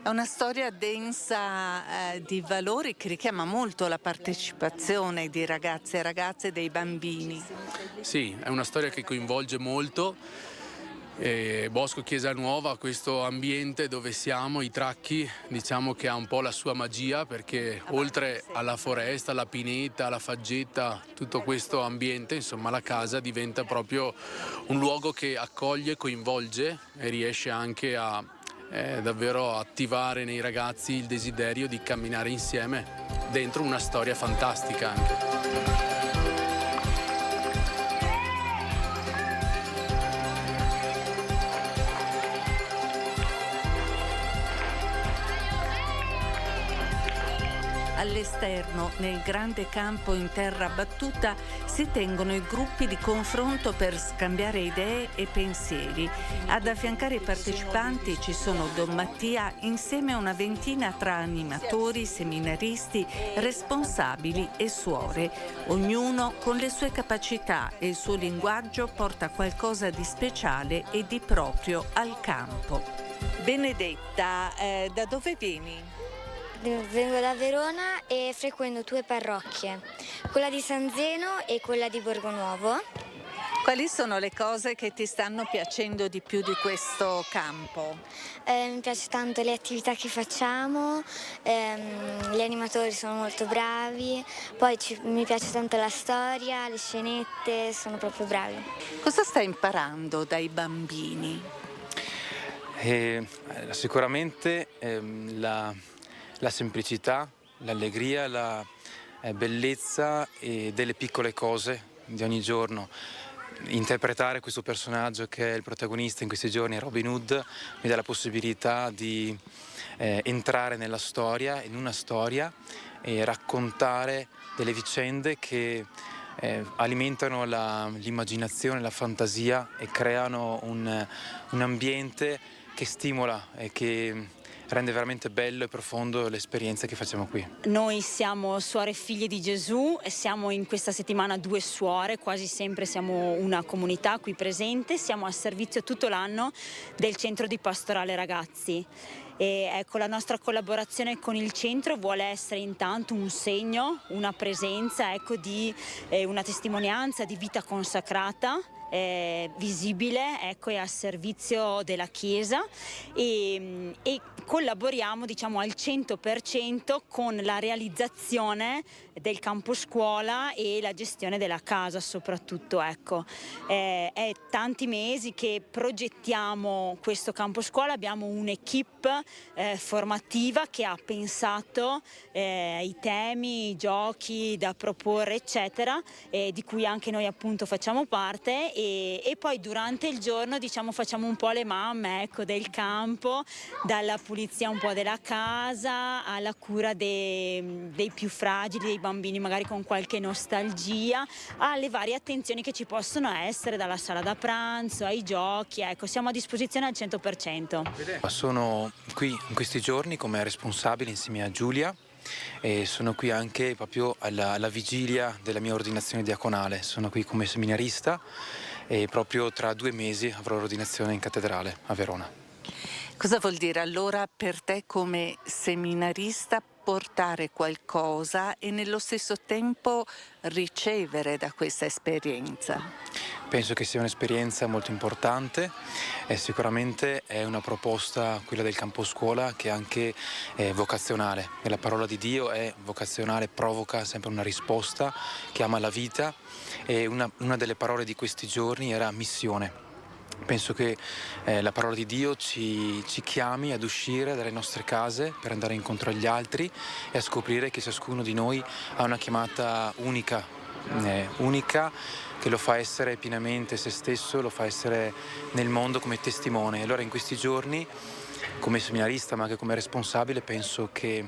È una storia densa di valori che richiama molto la partecipazione di ragazze e ragazze, dei bambini. Sì, è una storia che coinvolge molto. Bosco Chiesa Nuova, questo ambiente dove siamo, i Tracchi, diciamo che ha un po' la sua magia perché oltre alla foresta, alla pineta, alla faggeta, tutto questo ambiente, insomma la casa diventa proprio un luogo che accoglie, coinvolge e riesce anche a davvero attivare nei ragazzi il desiderio di camminare insieme dentro una storia fantastica anche. All'esterno, nel grande campo in terra battuta, si tengono i gruppi di confronto per scambiare idee e pensieri. Ad affiancare i partecipanti ci sono Don Mattia insieme a una ventina tra animatori, seminaristi, responsabili e suore. Ognuno con le sue capacità e il suo linguaggio porta qualcosa di speciale e di proprio al campo. Benedetta, da dove vieni? Vengo da Verona e frequento 2 parrocchie, quella di San Zeno e quella di Borgonuovo. Quali sono le cose che ti stanno piacendo di più di questo campo? Mi piace tanto le attività che facciamo, gli animatori sono molto bravi, poi mi piace tanto la storia, le scenette, sono proprio bravi. Cosa stai imparando dai bambini? Sicuramente la semplicità, l'allegria, la bellezza delle piccole cose di ogni giorno. Interpretare questo personaggio che è il protagonista in questi giorni, Robin Hood, mi dà la possibilità di entrare nella storia, in una storia, e raccontare delle vicende che alimentano l'immaginazione, la fantasia e creano un ambiente che stimola e che rende veramente bello e profondo l'esperienza che facciamo qui. Noi siamo suore e figlie di Gesù e siamo in questa settimana 2 suore, quasi sempre siamo una comunità qui presente, siamo a servizio tutto l'anno del centro di pastorale ragazzi. E ecco, la nostra collaborazione con il centro vuole essere intanto un segno, una presenza, ecco, di una testimonianza di vita consacrata, visibile, ecco, e a servizio della Chiesa, e collaboriamo, diciamo, al 100% con la realizzazione del campo scuola e la gestione della casa soprattutto, ecco. È tanti mesi che progettiamo questo campo scuola, abbiamo un'equipe formativa che ha pensato i temi, i giochi da proporre eccetera, di cui anche noi appunto facciamo parte, e poi durante il giorno, diciamo, facciamo un po' le mamme, ecco, del campo, dalla pulizia un po' della casa alla cura dei più fragili, dei bambini magari con qualche nostalgia, alle varie attenzioni che ci possono essere, dalla sala da pranzo ai giochi, ecco, siamo a disposizione al 100%. Sono qui in questi giorni come responsabile insieme a Giulia e sono qui anche proprio alla vigilia della mia ordinazione diaconale, sono qui come seminarista e proprio tra 2 mesi avrò l'ordinazione in cattedrale a Verona. Cosa vuol dire allora per te come seminarista portare qualcosa e nello stesso tempo ricevere da questa esperienza? Penso che sia un'esperienza molto importante e sicuramente è una proposta, quella del campo scuola, che è anche vocazionale. E la parola di Dio è vocazionale, provoca sempre una risposta, chiama la vita, e una delle parole di questi giorni era missione. Penso che la parola di Dio ci chiami ad uscire dalle nostre case per andare incontro agli altri e a scoprire che ciascuno di noi ha una chiamata unica che lo fa essere pienamente se stesso, lo fa essere nel mondo come testimone. Allora in questi giorni, come seminarista ma anche come responsabile, penso che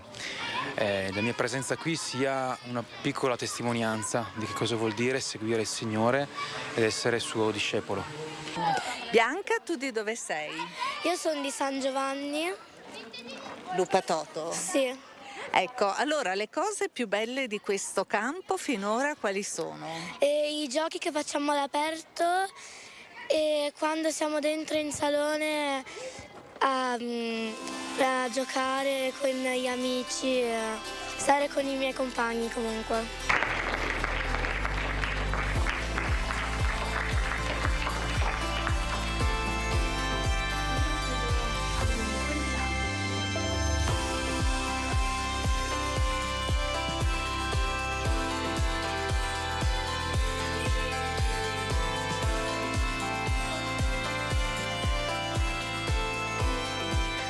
la mia presenza qui sia una piccola testimonianza di che cosa vuol dire seguire il Signore ed essere suo discepolo. Bianca, tu di dove sei? Io sono di San Giovanni. Lupatoto? Sì. Ecco, allora le cose più belle di questo campo finora quali sono? I giochi che facciamo all'aperto e quando siamo dentro in salone a giocare con gli amici, stare con i miei compagni comunque.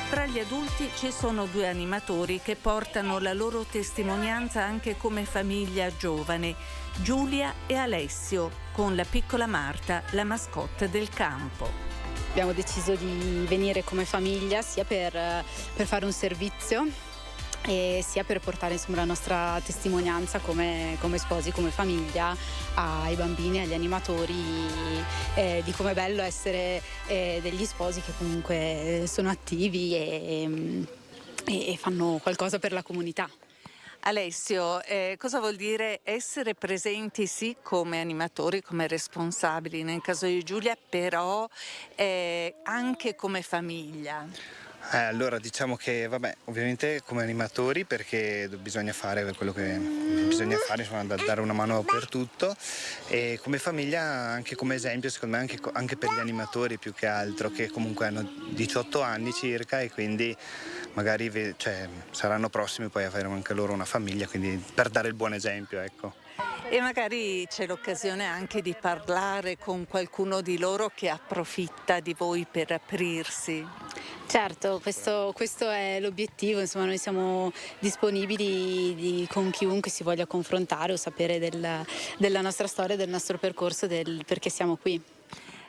Tra gli adulti ci sono 2 animatori che portano la loro testimonianza anche come famiglia giovane, Giulia e Alessio, con la piccola Marta, la mascotte del campo. Abbiamo deciso di venire come famiglia sia per fare un servizio e sia per portare insomma la nostra testimonianza come sposi, come famiglia ai bambini, agli animatori di com'è bello essere degli sposi che comunque sono attivi e fanno qualcosa per la comunità. Alessio, cosa vuol dire essere presenti sì come animatori, come responsabili nel caso di Giulia, però anche come famiglia? Allora diciamo che ovviamente come animatori, perché bisogna fare quello che bisogna fare, insomma, dare una mano per tutto, e come famiglia anche come esempio secondo me anche per gli animatori più che altro, che comunque hanno 18 anni circa e quindi magari saranno prossimi poi a avere anche loro una famiglia, quindi per dare il buon esempio, ecco. E magari c'è l'occasione anche di parlare con qualcuno di loro che approfitta di voi per aprirsi. Certo, questo è l'obiettivo, insomma noi siamo disponibili con chiunque si voglia confrontare o sapere della nostra storia, del nostro percorso, del perché siamo qui.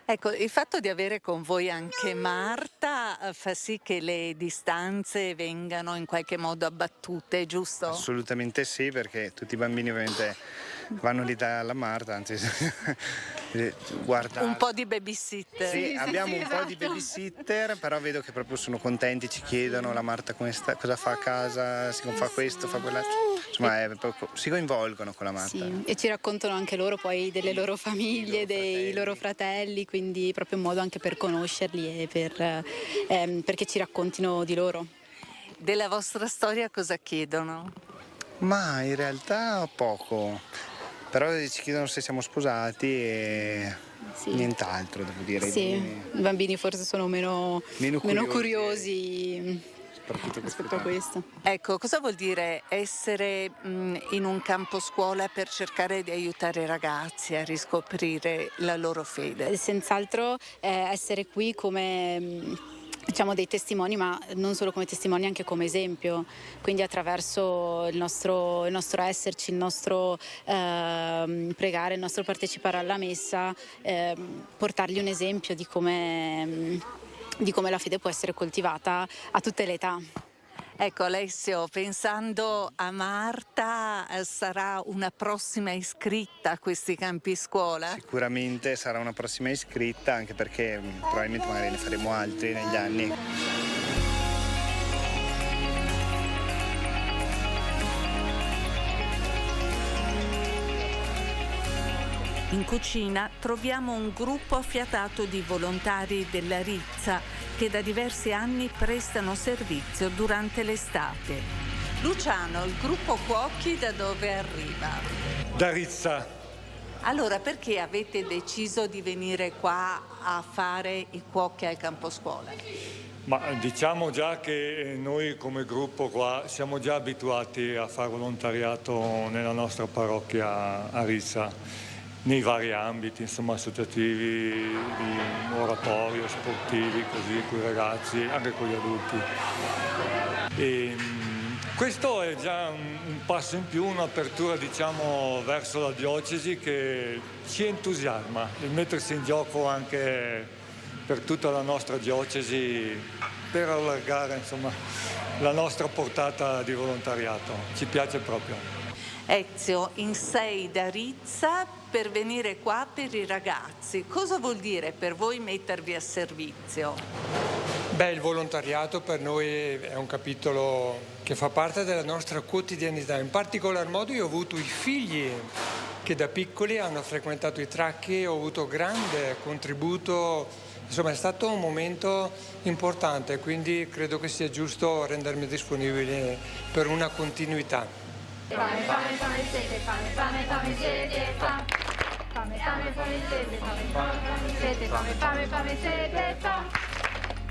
Ecco, il fatto di avere con voi anche Marta fa sì che le distanze vengano in qualche modo abbattute, giusto? Assolutamente sì, perché tutti i bambini ovviamente vanno lì dalla Marta, anzi guarda. Un po' di babysitter. Sì, abbiamo un po' di babysitter, però vedo che proprio sono contenti, ci chiedono la Marta cosa fa a casa, si fa questo, fa quell'altro. Insomma, si coinvolgono con la Marta. Sì, e ci raccontano anche loro poi delle loro famiglie, dei loro fratelli, quindi proprio un modo anche per conoscerli e perché ci raccontino di loro. Della vostra storia cosa chiedono? Ma in realtà poco, però ci chiedono se siamo sposati e nient'altro, devo dire. Sì, i bambini forse sono meno curiosi rispetto a questo. Ecco, cosa vuol dire essere in un campo scuola per cercare di aiutare i ragazzi a riscoprire la loro fede? Senz'altro essere qui come dei testimoni, ma non solo come testimoni, anche come esempio, quindi attraverso il nostro esserci, il nostro pregare, il nostro partecipare alla messa, portargli un esempio di come la fede può essere coltivata a tutte le età. Ecco Alessio, pensando a Marta, sarà una prossima iscritta a questi campi scuola? Sicuramente sarà una prossima iscritta, anche perché probabilmente magari ne faremo altri negli anni. In cucina troviamo un gruppo affiatato di volontari della Rizza che da diversi anni prestano servizio durante l'estate. Luciano, il gruppo cuochi da dove arriva? Da Rizza. Allora, perché avete deciso di venire qua a fare i cuochi al campo scuola? Ma diciamo già che noi come gruppo qua siamo già abituati a fare volontariato nella nostra parrocchia a Rizza, nei vari ambiti, insomma, associativi, di oratorio, sportivi, così, con i ragazzi, anche con gli adulti. E questo è già un passo in più, un'apertura, diciamo, verso la diocesi che ci entusiasma, il mettersi in gioco anche per tutta la nostra diocesi, per allargare, insomma, la nostra portata di volontariato. Ci piace proprio. Ezio, in sei da Rizza per venire qua per i ragazzi. Cosa vuol dire per voi mettervi a servizio? Beh, il volontariato per noi è un capitolo che fa parte della nostra quotidianità. In particolar modo io ho avuto i figli che da piccoli hanno frequentato i tracchi, ho avuto grande contributo, insomma è stato un momento importante, quindi credo che sia giusto rendermi disponibile per una continuità. Fame, fame, fame, sete, fame, fame, fame, sete, fame. Fame, fame, fame, sete, fame, fame, sete, fame, fame, fame, sete, fame.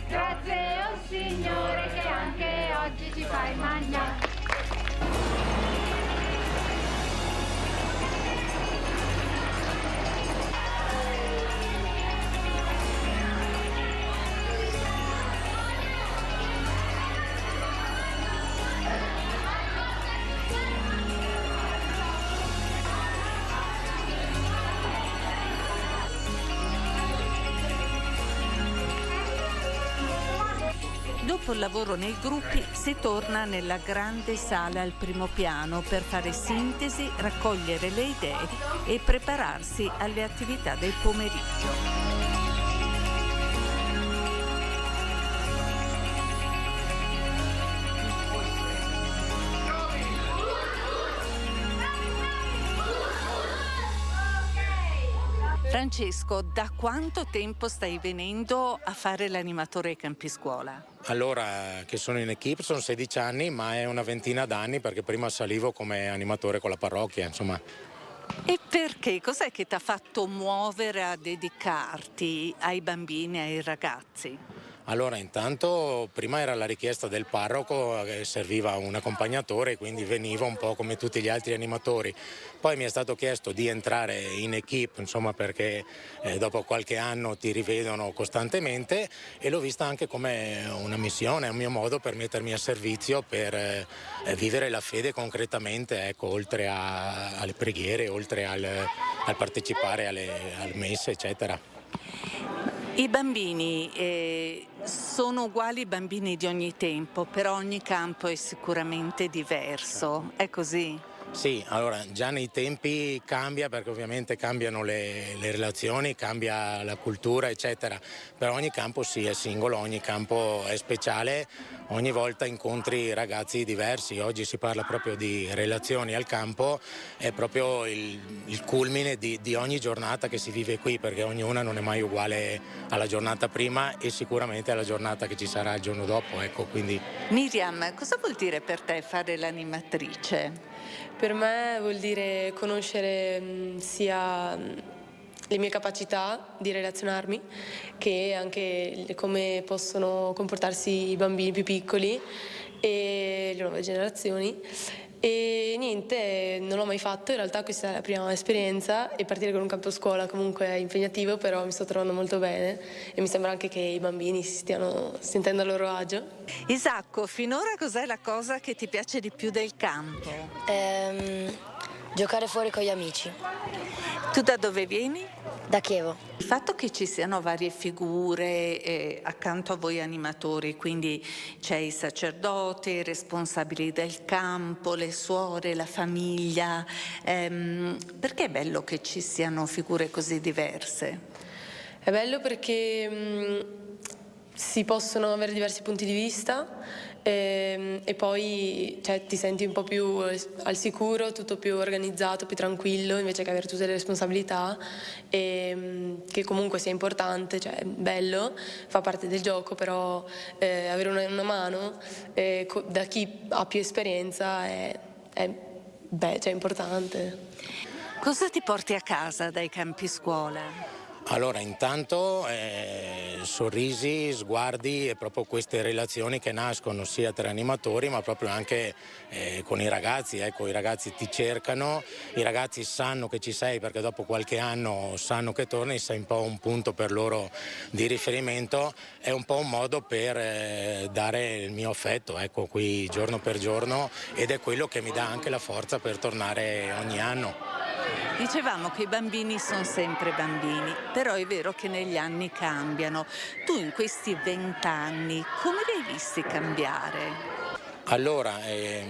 Grazie, oh Signore, che anche oggi ci fai mangiare. Dopo il lavoro nei gruppi si torna nella grande sala al primo piano per fare sintesi, raccogliere le idee e prepararsi alle attività del pomeriggio. Francesco, da quanto tempo stai venendo a fare l'animatore ai campi scuola? Allora, che sono in equipe sono 16 anni, ma è una ventina d'anni perché prima salivo come animatore con la parrocchia, insomma. E perché? Cos'è che ti ha fatto muovere a dedicarti ai bambini e ai ragazzi? Allora, intanto prima era la richiesta del parroco che serviva un accompagnatore, quindi venivo un po' come tutti gli altri animatori. Poi mi è stato chiesto di entrare in equipe, insomma, perché dopo qualche anno ti rivedono costantemente e l'ho vista anche come una missione, un mio modo per mettermi a servizio, per vivere la fede concretamente, ecco, oltre alle preghiere, oltre al partecipare alle messe, eccetera. I bambini sono uguali ai bambini di ogni tempo, però ogni campo è sicuramente diverso, è così? Sì, allora già nei tempi cambia perché ovviamente cambiano le relazioni, cambia la cultura, eccetera, però ogni campo sì è singolo, ogni campo è speciale, ogni volta incontri ragazzi diversi. Oggi si parla proprio di relazioni al campo, è proprio il culmine di ogni giornata che si vive qui, perché ognuna non è mai uguale alla giornata prima e sicuramente alla giornata che ci sarà il giorno dopo, ecco, quindi. Miriam, cosa vuol dire per te fare l'animatrice? Per me vuol dire conoscere sia le mie capacità di relazionarmi che anche come possono comportarsi i bambini più piccoli e le nuove generazioni. E niente, non l'ho mai fatto, in realtà questa è la prima esperienza e partire con un campo scuola comunque è impegnativo, però mi sto trovando molto bene e mi sembra anche che i bambini si stiano sentendo a loro agio. Isacco, finora cos'è la cosa che ti piace di più del campo? Giocare fuori con gli amici. Tu da dove vieni? Da Chievo. Il fatto che ci siano varie figure accanto a voi animatori, quindi c'è il sacerdote, i responsabili del campo, le suore, la famiglia, perché è bello che ci siano figure così diverse? È bello perché si possono avere diversi punti di vista e poi ti senti un po' più al sicuro, tutto più organizzato, più tranquillo, invece che avere tutte le responsabilità, che comunque sia importante, cioè bello, fa parte del gioco, però avere una mano da chi ha più esperienza è importante. Cosa ti porti a casa dai campi scuola? Allora, intanto sorrisi, sguardi e proprio queste relazioni che nascono sia tra animatori ma proprio anche con i ragazzi. Ecco, i ragazzi ti cercano, i ragazzi sanno che ci sei perché dopo qualche anno sanno che torni, sei un po' un punto per loro di riferimento, è un po' un modo per dare il mio affetto, ecco, qui giorno per giorno, ed è quello che mi dà anche la forza per tornare ogni anno. Dicevamo che i bambini sono sempre bambini, però è vero che negli anni cambiano. Tu in questi 20 anni come li hai visti cambiare? Allora, è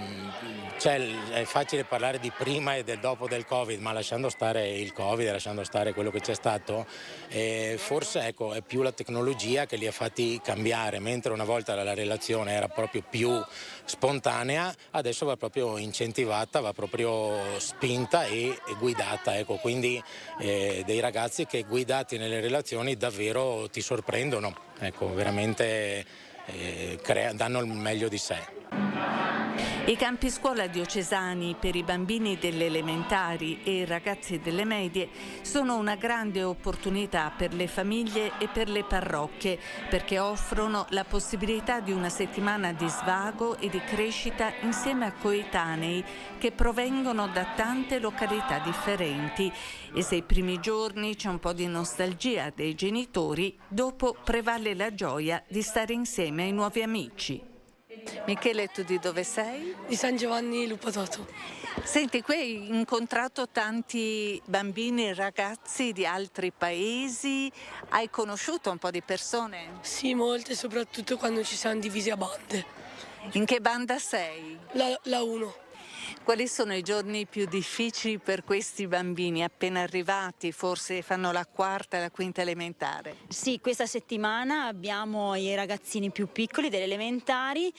facile parlare di prima e del dopo del Covid, ma lasciando stare il Covid, lasciando stare quello che c'è stato, forse ecco, è più la tecnologia che li ha fatti cambiare, mentre una volta la relazione era proprio più spontanea, adesso va proprio incentivata, va proprio spinta e guidata. Ecco, quindi dei ragazzi che guidati nelle relazioni davvero ti sorprendono, ecco, veramente danno il meglio di sé. I campi scuola diocesani per i bambini delle elementari e i ragazzi delle medie sono una grande opportunità per le famiglie e per le parrocchie, perché offrono la possibilità di una settimana di svago e di crescita insieme a coetanei che provengono da tante località differenti. E se i primi giorni c'è un po' di nostalgia dei genitori, dopo prevale la gioia di stare insieme ai nuovi amici. Michele, tu di dove sei? Di San Giovanni Lupatoto. Senti, qui hai incontrato tanti bambini e ragazzi di altri paesi, hai conosciuto un po' di persone? Sì, molte, soprattutto quando ci siamo divisi a bande. In che banda sei? La 1. Quali sono i giorni più difficili per questi bambini appena arrivati, forse fanno la quarta e la quinta elementare? Sì, questa settimana abbiamo i ragazzini più piccoli delle elementari.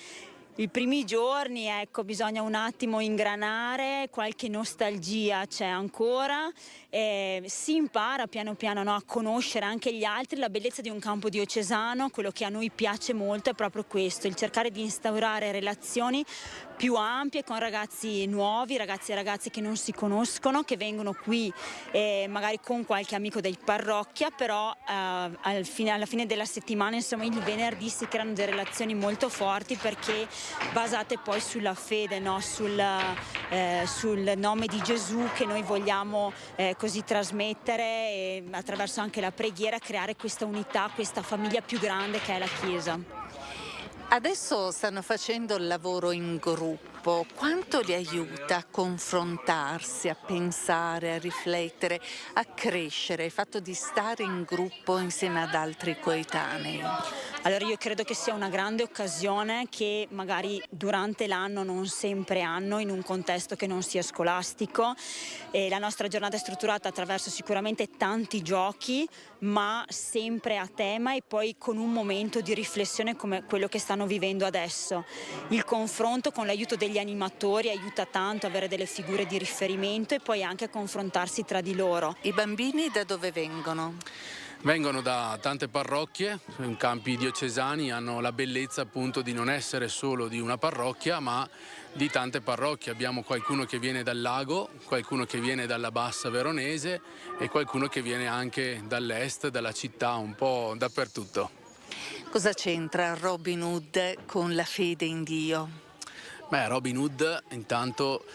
I primi giorni, ecco, bisogna un attimo ingranare, qualche nostalgia c'è ancora, si impara piano piano, no, a conoscere anche gli altri. La bellezza di un campo diocesano, quello che a noi piace molto è proprio questo, il cercare di instaurare relazioni più ampie con ragazzi nuovi, ragazzi e ragazze che non si conoscono, che vengono qui magari con qualche amico di parrocchia, però alla fine della settimana, insomma il venerdì, si creano delle relazioni molto forti, perché basate poi sulla fede, no? sul nome di Gesù che noi vogliamo così trasmettere, e attraverso anche la preghiera creare questa unità, questa famiglia più grande che è la Chiesa. Adesso stanno facendo il lavoro in gruppo, quanto li aiuta a confrontarsi, a pensare, a riflettere, a crescere, il fatto di stare in gruppo insieme ad altri coetanei? Allora io credo che sia una grande occasione che magari durante l'anno non sempre hanno in un contesto che non sia scolastico. La nostra giornata è strutturata attraverso sicuramente tanti giochi, ma sempre a tema, e poi con un momento di riflessione come quello che stanno vivendo adesso. Il confronto con l'aiuto degli animatori aiuta tanto a avere delle figure di riferimento e poi anche a confrontarsi tra di loro. I bambini da dove vengono? Vengono da tante parrocchie, in campi diocesani, hanno la bellezza appunto di non essere solo di una parrocchia, ma di tante parrocchie. Abbiamo qualcuno che viene dal Lago, qualcuno che viene dalla Bassa Veronese e qualcuno che viene anche dall'est, dalla città, un po' dappertutto. Cosa c'entra Robin Hood con la fede in Dio? Beh, Robin Hood intanto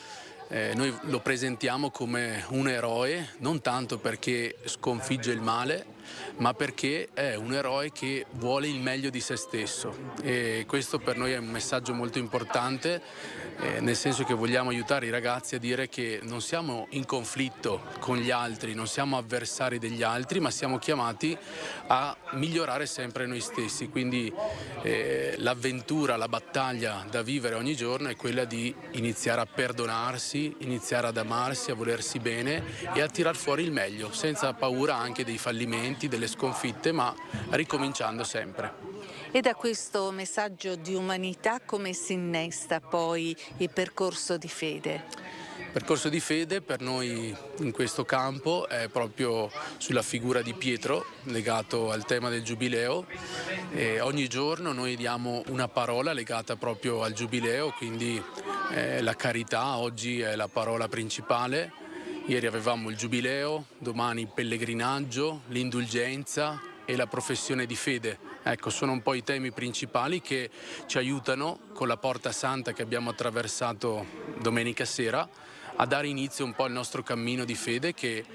noi lo presentiamo come un eroe, non tanto perché sconfigge il male, ma perché è un eroe che vuole il meglio di se stesso, e questo per noi è un messaggio molto importante, nel senso che vogliamo aiutare i ragazzi a dire che non siamo in conflitto con gli altri, non siamo avversari degli altri, ma siamo chiamati a migliorare sempre noi stessi. Quindi l'avventura, la battaglia da vivere ogni giorno è quella di iniziare a perdonarsi, iniziare ad amarsi, a volersi bene e a tirar fuori il meglio, senza paura anche dei fallimenti, delle sconfitte, ma ricominciando sempre. E da questo messaggio di umanità come si innesta poi il percorso di fede? Il percorso di fede per noi in questo campo è proprio sulla figura di Pietro, legato al tema del Giubileo, e ogni giorno noi diamo una parola legata proprio al Giubileo, quindi la carità oggi è la parola principale. Ieri avevamo il Giubileo, domani il pellegrinaggio, l'indulgenza e la professione di fede. Ecco, sono un po' i temi principali che ci aiutano con la Porta Santa che abbiamo attraversato domenica sera a dare inizio un po' al nostro cammino di fede, che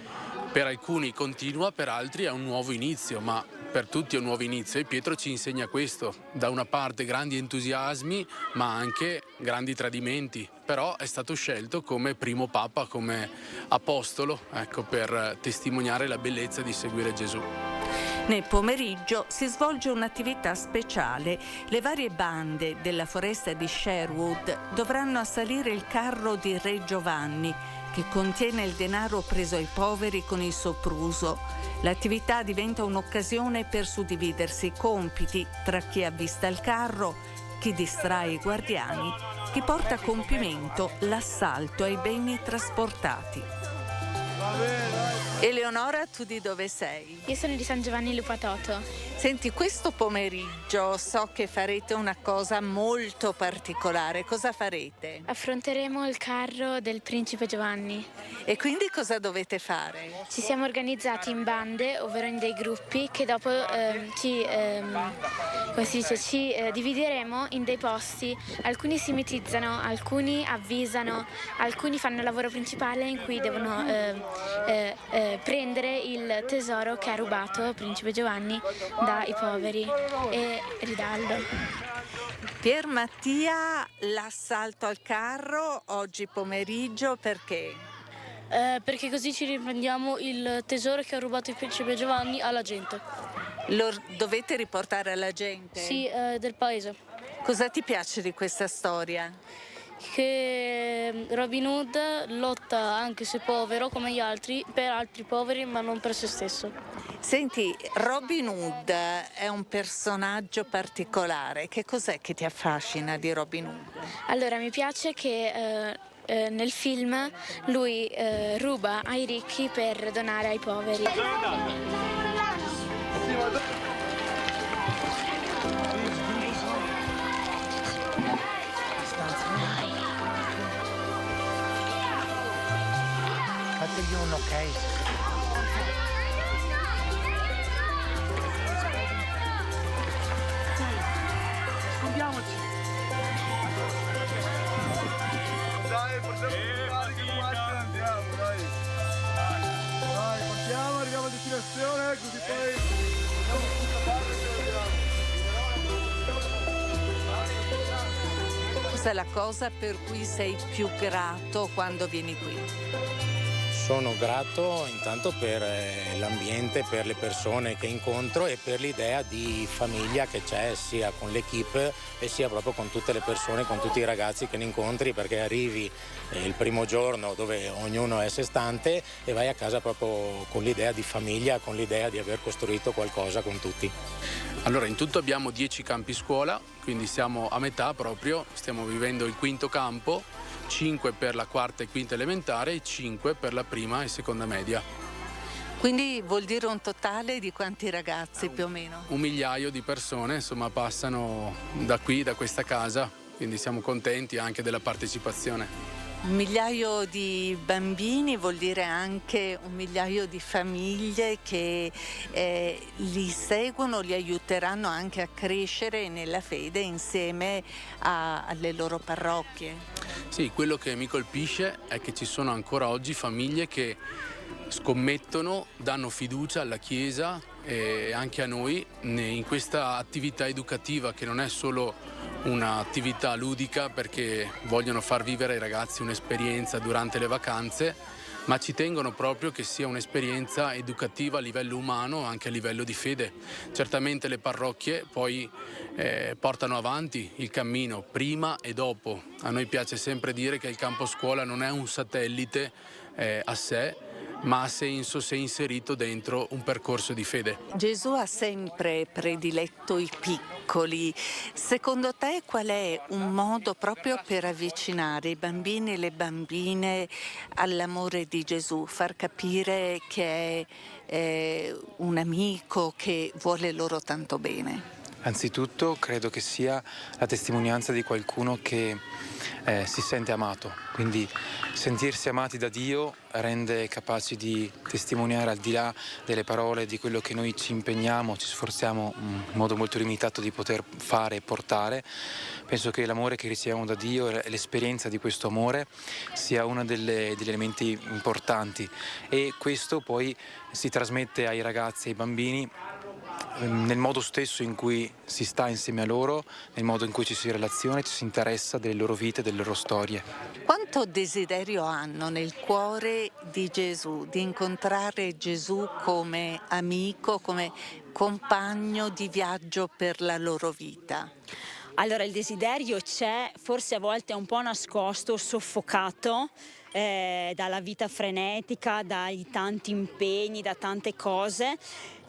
per alcuni continua, per altri è un nuovo inizio, ma per tutti è un nuovo inizio, e Pietro ci insegna questo. Da una parte grandi entusiasmi, ma anche grandi tradimenti, però è stato scelto come primo Papa, come apostolo, ecco, per testimoniare la bellezza di seguire Gesù. Nel pomeriggio si svolge un'attività speciale. Le varie bande della foresta di Sherwood dovranno assalire il carro di Re Giovanni, che contiene il denaro preso ai poveri con il sopruso. L'attività diventa un'occasione per suddividersi i compiti tra chi avvista il carro, chi distrae i guardiani, chi porta a compimento l'assalto ai beni trasportati. Eleonora, tu di dove sei? Io sono di San Giovanni Lupatoto. Senti, questo pomeriggio so che farete una cosa molto particolare. Cosa farete? Affronteremo il carro del Principe Giovanni. E quindi cosa dovete fare? Ci siamo organizzati in bande, ovvero in dei gruppi, che dopo ci divideremo in dei posti. Alcuni si mitizzano, alcuni avvisano, alcuni fanno il lavoro principale in cui devono prendere il tesoro che ha rubato Principe Giovanni dai poveri e ridarlo. Pier Mattia, l'assalto al carro oggi pomeriggio perché? Perché così ci riprendiamo il tesoro che ha rubato il principe Giovanni alla gente. Lo dovete riportare alla gente? Sì, del paese. Cosa ti piace di questa storia? Che Robin Hood lotta, anche se povero come gli altri, per altri poveri ma non per se stesso. Senti, Robin Hood è un personaggio particolare. Che cos'è che ti affascina di Robin Hood? Allora, mi piace che nel film lui ruba ai ricchi per donare ai poveri. Fategli un ok. Andiamoci. Dai, portiamo andiamo, dai. Dai, partiamo, arriviamo a destinazione, così poi andiamo tutta parte e Cos'è la cosa per cui sei più grato quando vieni qui? Sono grato intanto per l'ambiente, per le persone che incontro e per l'idea di famiglia che c'è sia con l'equipe e sia proprio con tutte le persone, con tutti i ragazzi che ne incontri, perché arrivi il primo giorno dove ognuno è a sé stante e vai a casa proprio con l'idea di famiglia, con l'idea di aver costruito qualcosa con tutti. Allora, in tutto abbiamo 10 campi scuola, quindi siamo a metà proprio, stiamo vivendo il quinto campo, 5 per la quarta e quinta elementare e 5 per la prima e seconda media. Quindi vuol dire un totale di quanti ragazzi più o meno? 1.000.000 di persone, insomma, passano da qui, da questa casa, quindi siamo contenti anche della partecipazione. 1.000.000 di bambini vuol dire anche 1.000.000 di famiglie che li seguono, li aiuteranno anche a crescere nella fede insieme alle loro parrocchie. Sì, quello che mi colpisce è che ci sono ancora oggi famiglie che scommettono, danno fiducia alla Chiesa e anche a noi in questa attività educativa che non è solo un'attività ludica perché vogliono far vivere ai ragazzi un'esperienza durante le vacanze, ma ci tengono proprio che sia un'esperienza educativa a livello umano, anche a livello di fede. Certamente le parrocchie poi portano avanti il cammino prima e dopo. A noi piace sempre dire che il campo scuola non è un satellite a sé, ma ha senso se inserito dentro un percorso di fede. Gesù ha sempre prediletto i piccoli. Secondo te qual è un modo proprio per avvicinare i bambini e le bambine all'amore di Gesù? Far capire che è un amico che vuole loro tanto bene? Anzitutto credo che sia la testimonianza di qualcuno che si sente amato, quindi sentirsi amati da Dio rende capaci di testimoniare al di là delle parole, di quello che noi ci impegniamo, ci sforziamo in modo molto limitato di poter fare e portare. Penso che l'amore che riceviamo da Dio e l'esperienza di questo amore sia uno degli elementi importanti e questo poi si trasmette ai ragazzi e ai bambini nel modo stesso in cui si sta insieme a loro, nel modo in cui ci si relaziona, ci si interessa delle loro vite, delle loro storie. Quanto desiderio hanno nel cuore di Gesù di incontrare Gesù come amico, come compagno di viaggio per la loro vita? Allora il desiderio c'è, forse a volte è un po' nascosto, soffocato dalla vita frenetica, dai tanti impegni, da tante cose.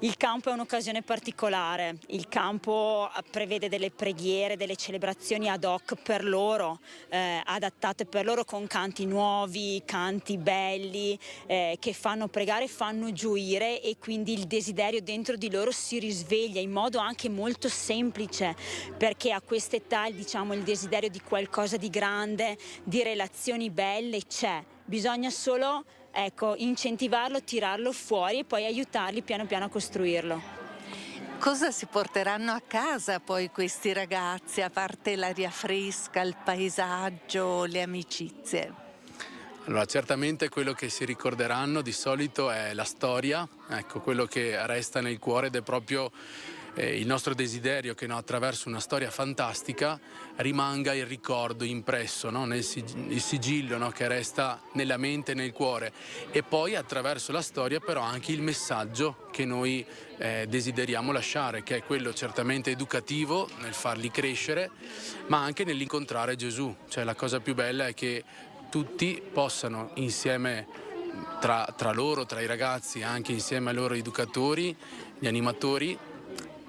Il campo è un'occasione particolare, il campo prevede delle preghiere, delle celebrazioni ad hoc per loro, adattate per loro con canti nuovi, canti belli, che fanno pregare, fanno gioire e quindi il desiderio dentro di loro si risveglia in modo anche molto semplice, perché a quest'età diciamo il desiderio di qualcosa di grande, di relazioni belle c'è, bisogna solo incentivarlo, tirarlo fuori e poi aiutarli piano piano a costruirlo. Cosa si porteranno a casa poi questi ragazzi, a parte l'aria fresca, il paesaggio, le amicizie? Allora, certamente quello che si ricorderanno di solito è la storia, quello che resta nel cuore ed è proprio il nostro desiderio che attraverso una storia fantastica rimanga il ricordo impresso, no? Il sigillo, no? Che resta nella mente e nel cuore, e poi attraverso la storia però anche il messaggio che noi desideriamo lasciare, che è quello certamente educativo nel farli crescere, ma anche nell'incontrare Gesù. Cioè la cosa più bella è che tutti possano insieme tra loro, tra i ragazzi, anche insieme ai loro educatori, gli animatori,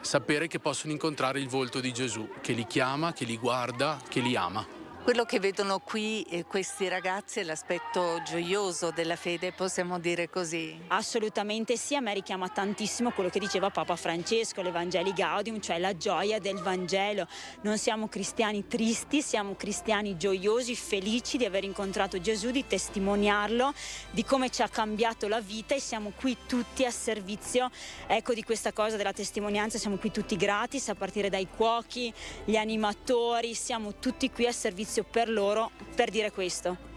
sapere che possono incontrare il volto di Gesù, che li chiama, che li guarda, che li ama. Quello che vedono qui questi ragazzi è l'aspetto gioioso della fede, possiamo dire così? Assolutamente sì, a me richiama tantissimo quello che diceva Papa Francesco, l'Evangelii Gaudium, cioè la gioia del Vangelo. Non siamo cristiani tristi, siamo cristiani gioiosi, felici di aver incontrato Gesù, di testimoniarlo, di come ci ha cambiato la vita, e siamo qui tutti a servizio, ecco, di questa cosa della testimonianza. Siamo qui tutti gratis, a partire dai cuochi, gli animatori, siamo tutti qui a servizio per loro, per dire questo.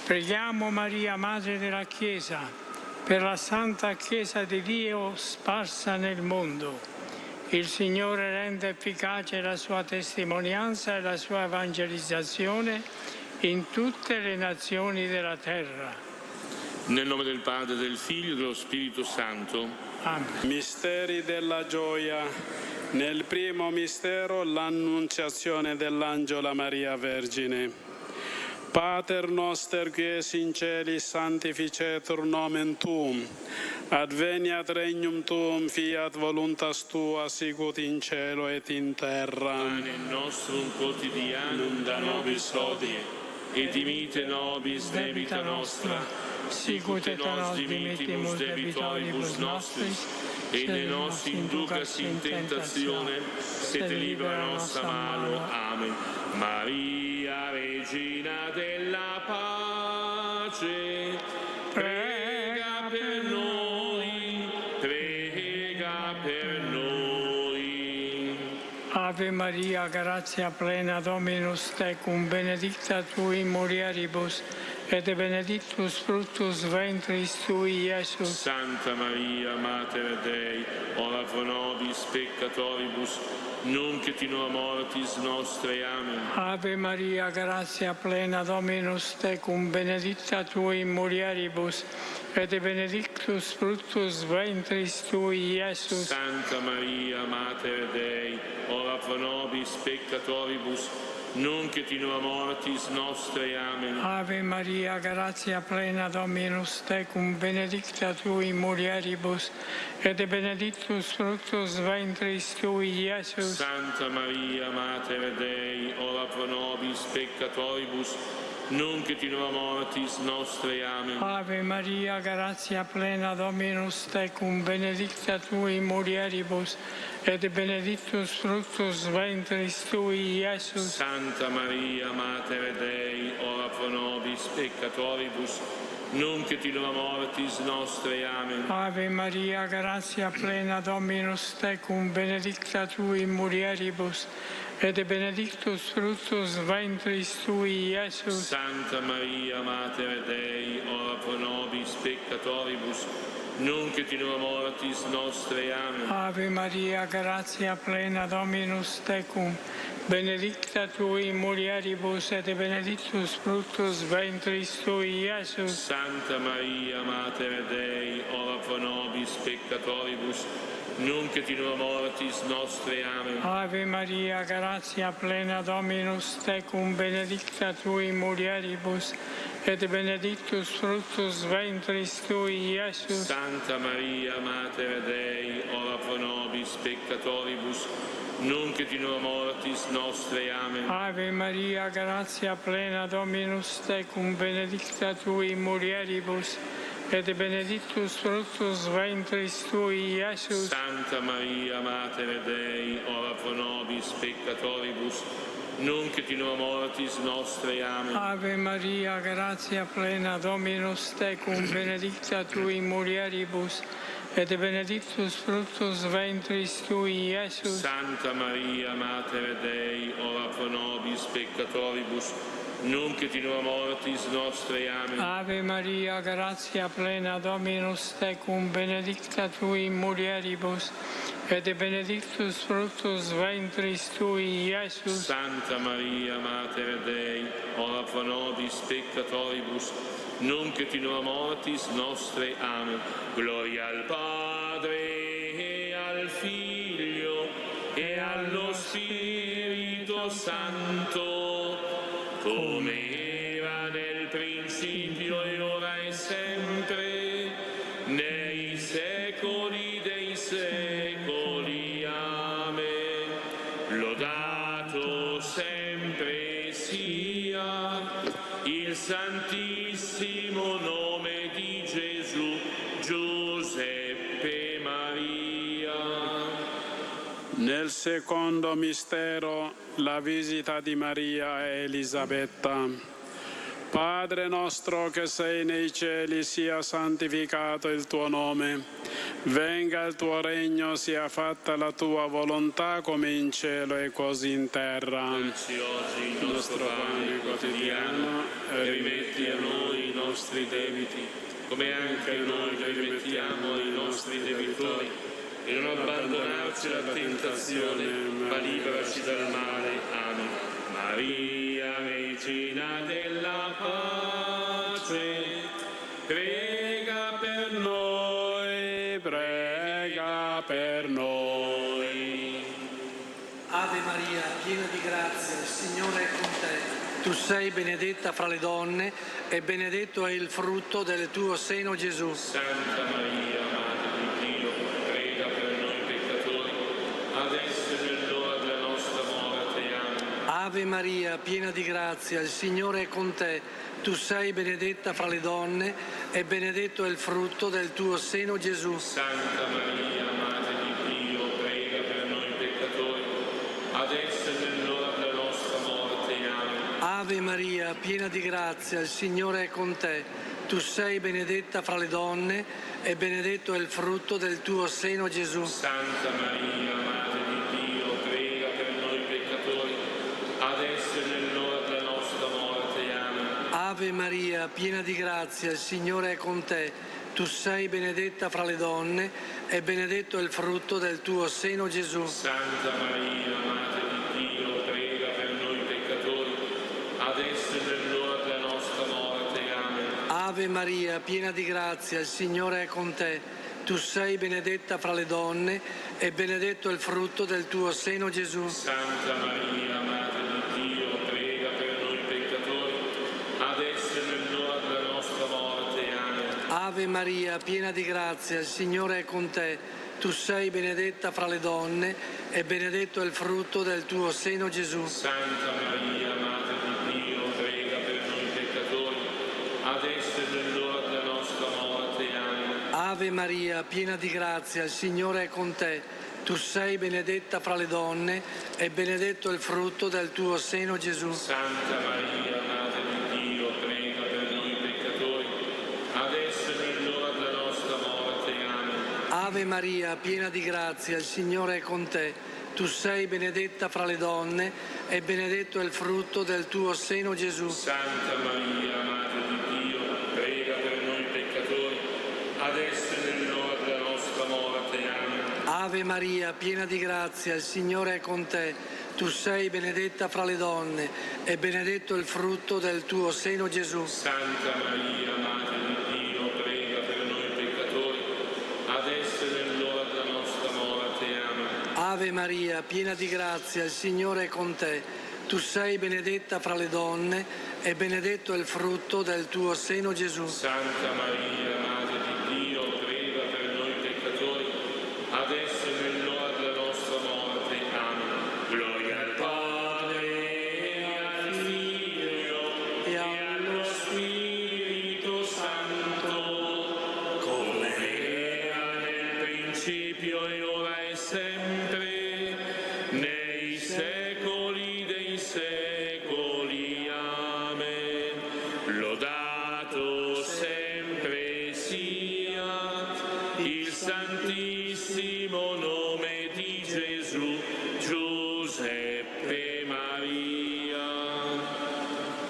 Preghiamo Maria, Madre della Chiesa, per la Santa Chiesa di Dio sparsa nel mondo. Il Signore renda efficace la sua testimonianza e la sua evangelizzazione in tutte le nazioni della terra. Nel nome del Padre, del Figlio e dello Spirito Santo. Amen. Misteri della gioia. Nel primo mistero, l'annunciazione dell'angelo a Maria Vergine. Pater noster qui es in celis, sanctificetur nomen tuum, adveniat regnum tuum, fiat voluntas tua, sicut in cielo et in terra. Pane nostrum quotidianum da nobis hodie, et dimite nobis debita nostra, sicut et nos dimittimus debitoribus nostris, et ne nos inducas in tentazione, sed libera nos a malo. Amen. Maria, Regina della pace, prega per noi, prega per noi. Ave Maria, grazia plena, Dominus tecum, benedicta tu in mulieribus, et benedictus fructus ventris tui, Iesus. Santa Maria, Mater Dei, ora pro nobis peccatoribus, nunc et in hora mortis nostre. Amen. Ave Maria, grazia plena, Dominus tecum, benedicta tu in mulieribus, et benedictus fructus ventris tui, Iesus. Santa Maria, Mater Dei, ora pro nobis peccatoribus, nunc et in hora mortis nostre. Amen. Ave Maria, grazia plena, Dominus tecum, benedicta tu in mulieribus, et benedictus fructus ventris tui, Iesus. Santa Maria, Mater Dei, ora pro nobis peccatoribus, nunc et in hora mortis nostre. Amen. Ave Maria, grazia plena, Dominus tecum, benedicta tu in mulieribus, et benedictus fructus ventris tui, Iesus. Santa Maria, Mater Dei, ora pro nobis peccatoribus, nunc et in hora mortis nostre. Amen. Ave Maria, grazia plena, Dominus tecum, benedicta tu in mulieribus, et benedictus fructus ventris tui, Iesus. Santa Maria, Mater Dei, ora pro nobis peccatoribus, nunc et in hora mortis nostre. Amen. Ave Maria, grazia plena, Dominus tecum, benedicta tui in mulieribus et benedictus fructus ventris tui, Iesus. Santa Maria, Mater Dei, ora pro nobis peccatoribus, nunc et in hora mortis nostre. Amen. Ave Maria, grazia plena, Dominus tecum, benedicta tui in mulieribus et benedictus fructus ventris tui, Iesus. Santa Maria, Mater Dei, ora pro nobis peccatoribus, nunc et in hora mortis nostre. Amen. Ave Maria, grazia plena, Dominus tecum, benedicta tui in mulieribus et benedictus fructus ventris tui, Iesus. Santa Maria, Mater Dei, ora pro nobis peccatoribus, nunc et in hora mortis nostre. Amen. Ave Maria, grazia plena, Dominus tecum, benedicta tui in mulieribus et benedictus fructus ventris tui, Iesus. Santa Maria, Mater Dei, ora pro nobis peccatoribus, nunc et in hora mortis nostre. Amen. Ave Maria, grazia plena, Dominus tecum, benedicta tui in mulieribus et benedictus fructus ventris tui, Iesus. Santa Maria, Mater Dei, ora pro nobis peccatoribus, nunc et in hora mortis nostre. Amen. Gloria al Padre e al Figlio e allo Spirito Santo, come era nel principio e ora e sempre, nei secoli dei secoli. Amen. Lodato sempre sia il Santissimo nome di Gesù, Giuseppe Maria. Nel secondo mistero, la visita di Maria a Elisabetta. Padre nostro che sei nei cieli, sia santificato il tuo nome. Venga il tuo regno, sia fatta la tua volontà come in cielo e così in terra. Dacci oggi il nostro pane quotidiano e rimetti a noi i nostri debiti, come anche noi rimettiamo ai nostri debitori, e non abbandonarci alla tentazione, ma liberaci dal male. Amen. Maria, Regina della pace, Prega per noi, prega per noi. Ave Maria, piena di grazia, il Signore è con te. Tu sei benedetta fra le donne e benedetto è il frutto del tuo seno, Gesù. Santa Maria, Madre di Dio, prega per noi peccatori, adesso e nell'ora della nostra morte. Amen. Ave Maria, piena di grazia, il Signore è con te. Tu sei benedetta fra le donne e benedetto è il frutto del tuo seno, Gesù. Santa Maria, Madre di Dio, prega per noi peccatori, adesso e nell'ora della nostra morte. Amen. Ave Maria, piena di grazia, il Signore è con te. Tu sei benedetta fra le donne e benedetto è il frutto del tuo seno, Gesù. Santa Maria, Madre di Dio, prega per noi peccatori, adesso e nell'ora della nostra morte. Amen. Ave Maria, piena di grazia, il Signore è con te. Tu sei benedetta fra le donne e benedetto è il frutto del tuo seno, Gesù. Santa Maria, Madre di Dio, prega per noi peccatori, adesso e nell'ora della nostra morte. Amen. Ave Maria, piena di grazia, il Signore è con te. Tu sei benedetta fra le donne e benedetto è il frutto del tuo seno, Gesù. Santa Maria, Madre di Dio, prega per noi peccatori, adesso e nell'ora della nostra morte. Amen. Ave Maria, piena di grazia, il Signore è con te. Tu sei benedetta fra le donne e benedetto è il frutto del tuo seno, Gesù. Santa Maria, Madre di Dio, prega per noi peccatori, adesso e nell'ora della nostra morte. Amen. Ave Maria, piena di grazia, il Signore è con te. Tu sei benedetta fra le donne e benedetto è il frutto del tuo seno, Gesù. Santa Maria, Madre di Dio, prega per noi peccatori, adesso e nell'ora della nostra morte. Amen. Ave Maria, piena di grazia, il Signore è con te. Tu sei benedetta fra le donne e benedetto è il frutto del tuo seno, Gesù. Santa Maria, Madre di Dio, prega per noi peccatori, adesso e nell'ora Ave Maria, piena di grazia, il Signore è con te. Tu sei benedetta fra le donne e benedetto il frutto del tuo seno, Gesù. Santa Maria, Madre di Dio, prega per noi peccatori, adesso e nell'ora della nostra morte. Amen. Ave Maria, piena di grazia, il Signore è con te. Tu sei benedetta fra le donne e benedetto il frutto del tuo seno, Gesù. Santa Maria, Madre di Dio, prega per noi peccatori, adesso e nell'ora della nostra morte. Amen. Gloria al Padre, al Figlio e allo Spirito Santo, come era nel principio e ora e sempre, nei secoli dei secoli. Amen. Lodato sempre sia il Santissimo nome di Gesù, Giuseppe Maria.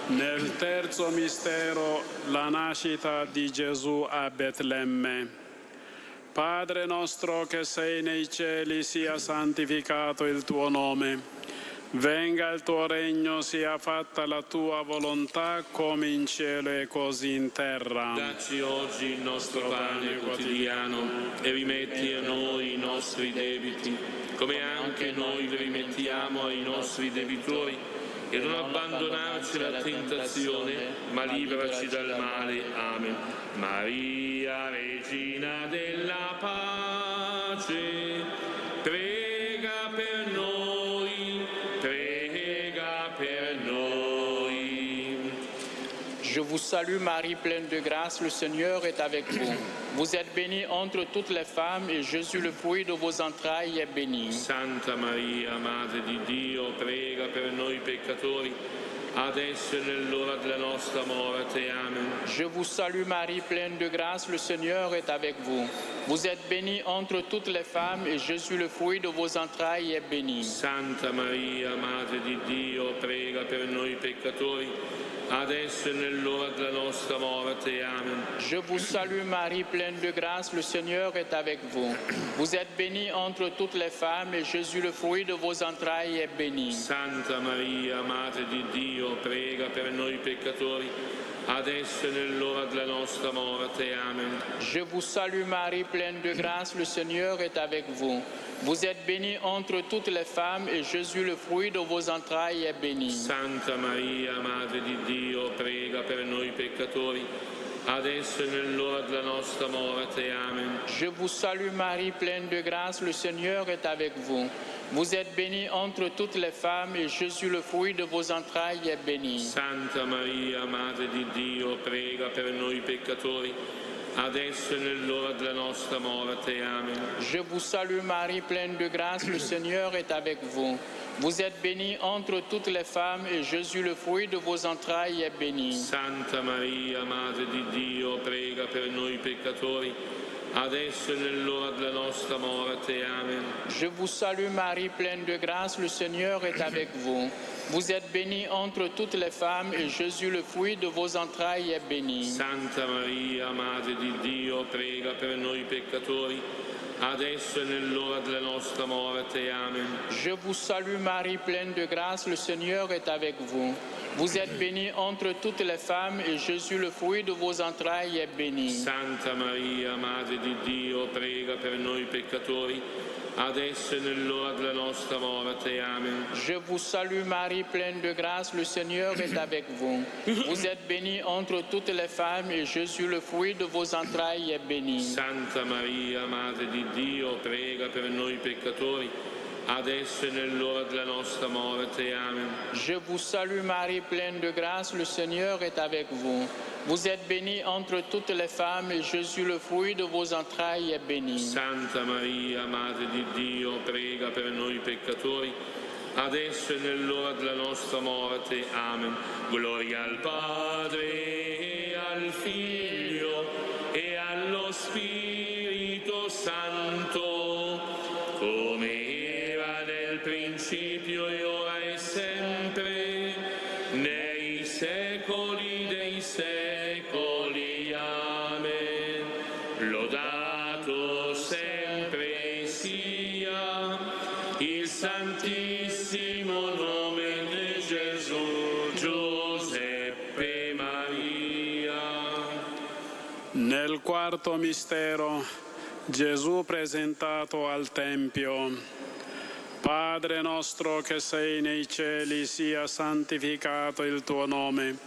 Nel terzo mistero, la nascita di Gesù a Betlemme. Padre nostro che sei nei cieli, sia santificato il tuo nome. Venga il tuo regno, sia fatta la tua volontà come in cielo e così in terra. Dacci oggi il nostro pane quotidiano e rimetti a noi i nostri debiti, come anche noi li rimettiamo ai nostri debitori, e non abbandonarci alla tentazione, ma liberaci dal male. Amen. Maria, Regina della pace, prega per noi, prega per noi. Je vous salue Marie, pleine de grâce, le Seigneur est avec vous. Vous êtes bénie entre toutes les femmes et Jésus, le fruit de vos entrailles, est béni. Santa Maria, Madre di Dio, prega per noi peccatori, adesso e nell'ora della nostra morte. Amen. Je vous salue Marie, pleine de grâce, le Seigneur est avec vous. Vous êtes bénie entre toutes les femmes et Jésus, le fruit de vos entrailles, est béni. Santa Maria, Madre di Dio, prega per noi peccatori, adesso e nell'ora della nostra morte. Amen. Je vous salue Marie, pleine de grâce, le Seigneur est avec vous. Vous êtes bénie entre toutes les femmes et Jésus, le fruit de vos entrailles, est béni. Santa Maria, Madre di Dio, prega per noi peccatori, adesso e nell'ora della nostra morte. Amen. Je vous salue Marie, pleine de grâce, le Seigneur est avec vous. Vous êtes bénie entre toutes les femmes et Jésus, le fruit de vos entrailles, est béni. Santa Maria, Madre di Dio, prega per noi peccatori, adesso e nell'ora della nostra morte. Amen. Je vous salue Marie, pleine de grâce, le Seigneur est avec vous. Vous êtes bénie entre toutes les femmes et Jésus, le fruit de vos entrailles, est béni. Santa Maria, Madre di Dio, prega per noi peccatori, adesso e nell'ora della nostra morte. Amen. Je vous salue Marie, pleine de grâce, le Seigneur est avec vous. Vous êtes bénie entre toutes les femmes et Jésus, le fruit de vos entrailles, est béni. Santa Maria, Madre di Dio, prega per noi peccatori, adesso e nell'ora della nostra morte. Amen. Je vous salue Marie, pleine de grâce, le Seigneur est avec vous. Vous êtes bénie entre toutes les femmes et Jésus, le fruit de vos entrailles, est béni. Santa Maria, Madre di Dio, prega per noi peccatori, adesso e nell'ora della nostra morte. Amen. Je vous salue Marie, pleine de grâce, le Seigneur est avec vous. Vous êtes bénie entre toutes les femmes et Jésus, le fruit de vos entrailles, est béni. Santa Maria, Madre di Dio, prega per noi peccatori, adesso e nell'ora della nostra morte. Amen. Je vous salue Marie, pleine de grâce, le Seigneur est avec vous. Vous êtes bénie entre toutes les femmes et Jésus, le fruit de vos entrailles, est béni. Santa Maria, Madre di Dio, prega per noi peccatori, adesso e nell'ora della nostra morte. Amen. Je vous salue Marie, pleine de grâce, le Seigneur est avec vous. Vous êtes bénie entre toutes les femmes et Jésus, le fruit de vos entrailles, est béni. Santa Maria, Madre di Dio, prega per noi peccatori, adesso e nell'ora della nostra morte. Amen. Gloria al Padre, e al Figlio e allo Spirito Santo, come era nel principio e ora e sempre, nei secoli dei secoli. Amen. Lodato sempre sia Quarto mistero, Gesù presentato al Tempio. Padre nostro che sei nei cieli, sia santificato il tuo nome.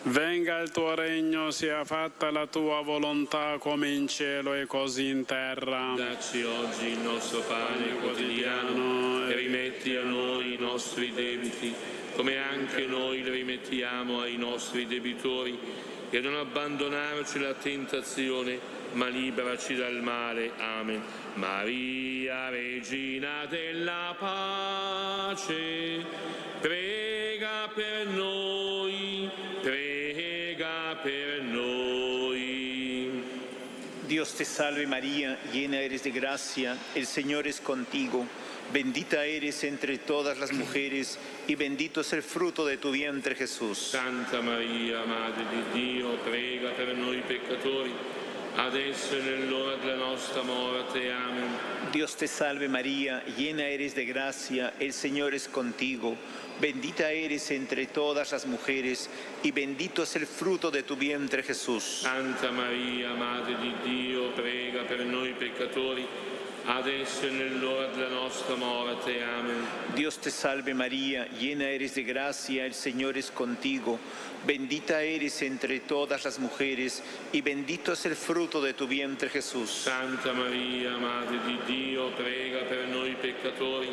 Venga il tuo regno, sia fatta la tua volontà come in cielo e così in terra. Dacci oggi il nostro pane quotidiano e rimetti a noi i nostri debiti, come anche noi li rimettiamo ai nostri debitori, e non abbandonarci alla tentazione, ma liberaci dal male. Amen. Maria, Regina della pace, prega per noi, prega per noi. Dios te salve María, llena eres de gracia, el Señor es contigo. Bendita eres entre todas las mujeres y bendito es el fruto de tu vientre Jesús. Santa Maria, Madre di Dio, prega per noi peccatori, adesso e nell'ora della nostra morte. Amen. Dios te salve María, llena eres de gracia, el Señor es contigo. Bendita eres entre todas las mujeres y bendito es el fruto de tu vientre Jesús. Santa Maria, Madre di Dio, prega per noi peccatori, adesso e nell'ora della nostra morte. Amen. Dios te salve María, llena eres de gracia, el Señor es contigo. Bendita eres entre todas las mujeres y bendito es el fruto de tu vientre Jesús. Santa Maria, Madre di Dio, prega per noi peccatori,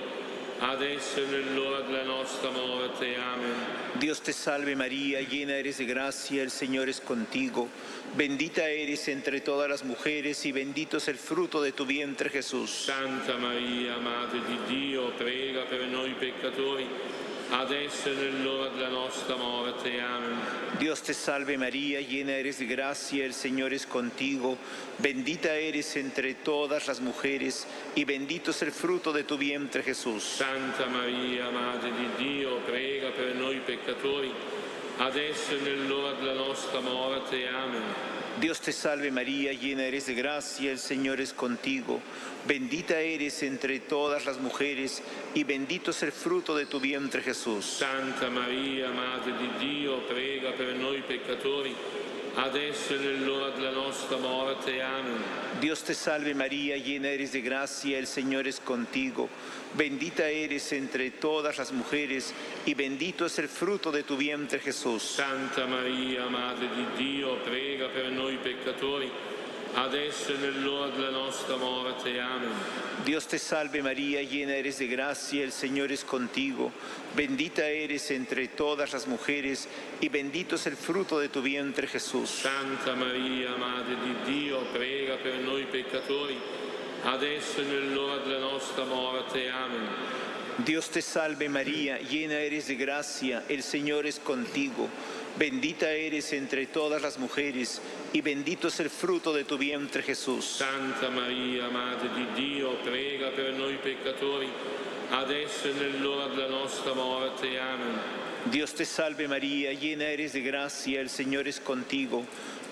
adesso e nell'ora della nostra morte. Amen. Dios te salve María, llena eres de gracia, el Señor es contigo. Bendita eres entre todas las mujeres y bendito es el fruto de tu vientre Jesús. Santa Maria, Madre di Dio, prega per noi peccatori, adesso e nell'ora della nostra morte. Amen. Dios te salve María, llena eres de gracia, el Señor es contigo. Bendita eres entre todas las mujeres y bendito es el fruto de tu vientre Jesús. Santa Maria, Madre di Dio, prega per noi peccatori, adesso e nell'ora della nostra morte. Amen. Dios te salve María, llena eres de gracia, el Señor es contigo. Bendita eres entre todas las mujeres y bendito es el fruto de tu vientre Jesús. Santa Maria, Madre di Dio, prega per noi peccatori, adesso e nell'ora della nostra morte. Amen. Dios te salve María, llena eres de gracia, el Señor es contigo. Bendita eres entre todas las mujeres y bendito es el fruto de tu vientre Jesús. Santa Maria, Madre di Dio, prega per noi peccatori, adesso e nell'ora della nostra morte. Amen. Dios te salve María, llena eres de gracia, el Señor es contigo. Bendita eres entre todas las mujeres y bendito es el fruto de tu vientre Jesús. Santa Maria, Madre di Dio, prega per noi peccatori, adesso e nell'ora della nostra morte. Amen. Dios te salve María, llena eres de gracia, el Señor es contigo. Bendita eres entre todas las mujeres y bendito es el fruto de tu vientre Jesús. Santa Maria, Madre di Dio, prega per noi peccatori, adesso e nell'ora della nostra morte. Amen. Dios te salve María, llena eres de gracia, el Señor es contigo.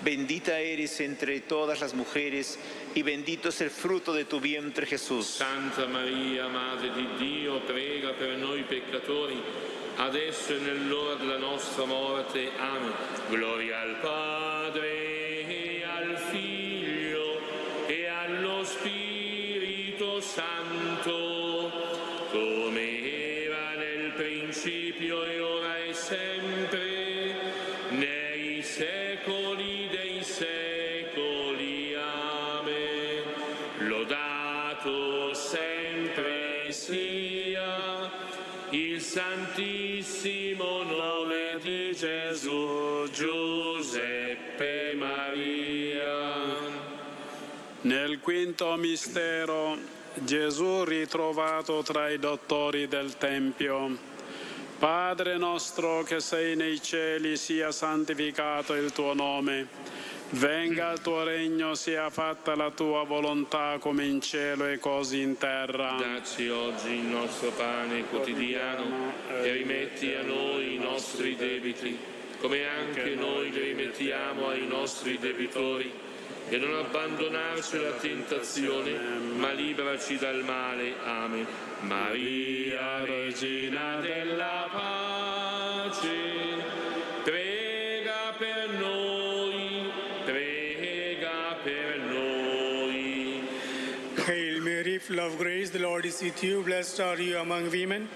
Bendita eres entre todas las mujeres y bendito es el fruto de tu vientre Jesús. Santa Maria, Madre di Dio, prega per noi peccatori, adesso e nell'ora della nostra morte. Amen. Gloria al Padre e al Figlio e allo Spirito Santo, come era nel principio e ora e sempre, nei secoli dei secoli. Amen. Lodato sempre sia il Santissimo nome di Gesù, Giuseppe Maria. Nel quinto mistero, Gesù ritrovato tra i dottori del Tempio. Padre nostro che sei nei cieli, sia santificato il tuo nome. Venga il tuo regno, sia fatta la tua volontà come in cielo e così in terra. Dacci oggi il nostro pane quotidiano e rimetti a noi i nostri debiti, come anche noi li rimettiamo ai nostri debitori. E non abbandonarci alla tentazione, ma liberaci dal male. Amen. Maria, Regina della pace, prega per noi, prega per grace, the Lord is with you. Blessed are you among women,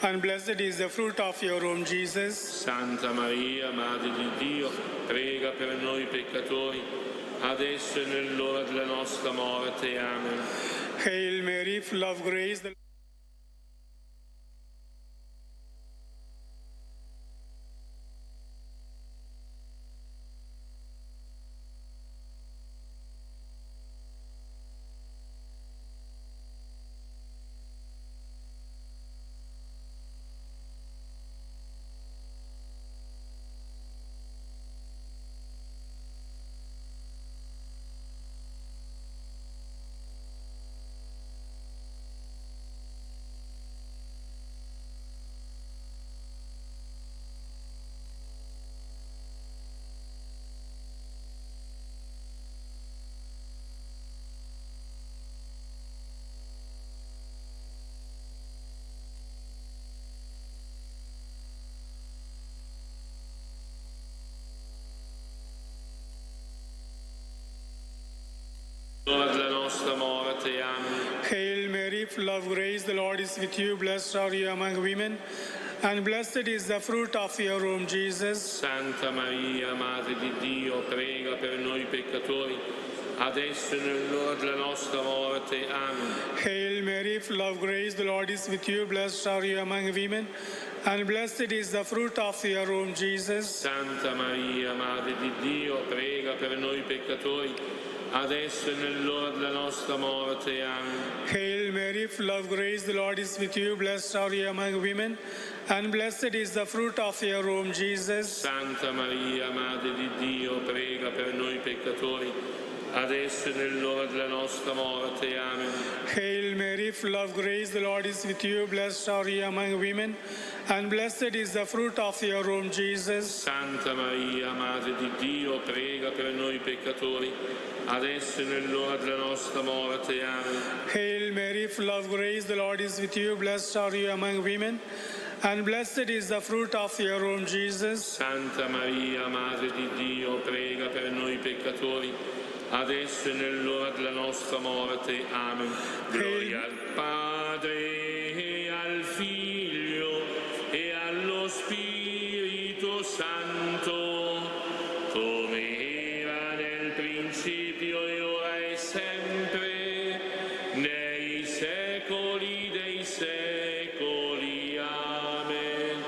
and blessed is the fruit of your womb, Jesus. Santa Maria, Madre di Dio, prega per noi peccatori, adesso e nell'ora della nostra morte. Amen. Hail Mary, full of grace, the L'ora della nostra morte. Amen. Hail Mary, full of grace, the Lord is with you. Blessed are you among women, and blessed is the fruit of your womb, Jesus. Santa Maria, Madre di Dio, prega per noi peccatori, adesso e nell'ora della nostra morte. Amen. Hail Mary, full of grace, the Lord is with you. Blessed are you among women, and blessed is the fruit of your womb, Jesus. Santa Maria, Madre di Dio, prega per noi peccatori, adesso e nell'ora della nostra morte. Amen. Hail Mary, full of grace, the Lord is with you. Blessed are you among women, and blessed is the fruit of your womb, Jesus. Santa Maria, Madre di Dio, prega per noi peccatori, adesso e nell'ora della nostra morte. Amen. Hail Mary, full of grace, the Lord is with you. Blessed are you among women, and blessed is the fruit of your womb, Jesus. Santa Maria, Madre di Dio, prega per noi peccatori, adesso e nell'ora della nostra morte. Amen. Hail Mary, full of grace, the Lord is with you. Blessed are you among women, and blessed is the fruit of your womb, Jesus. Santa Maria, Madre di Dio, prega per noi peccatori, adesso e nell'ora della nostra morte. Amen. Gloria al Padre e al Figlio e allo Spirito Santo, come era nel principio e ora e sempre, nei secoli dei secoli. Amen.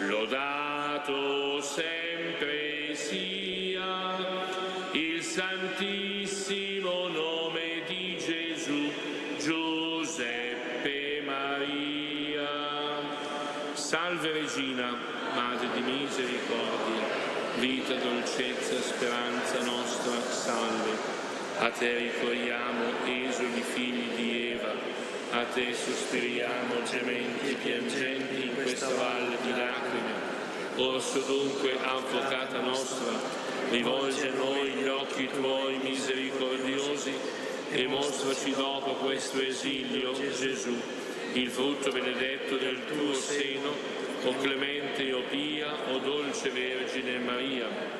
Lodato sempre sia il Santissimo nome di Gesù, Giuseppe Maria. Salve Regina, Madre di misericordia, vita, dolcezza, speranza nostra, salve. A te ricorriamo, esuli figli di Eva, a te sospiriamo, gementi e piangenti in questa valle di lacrime. Orso dunque, avvocata nostra, rivolge a noi gli occhi tuoi misericordiosi e mostraci dopo questo esilio, Gesù, il frutto benedetto del tuo seno, o clemente o pia, o dolce Vergine Maria.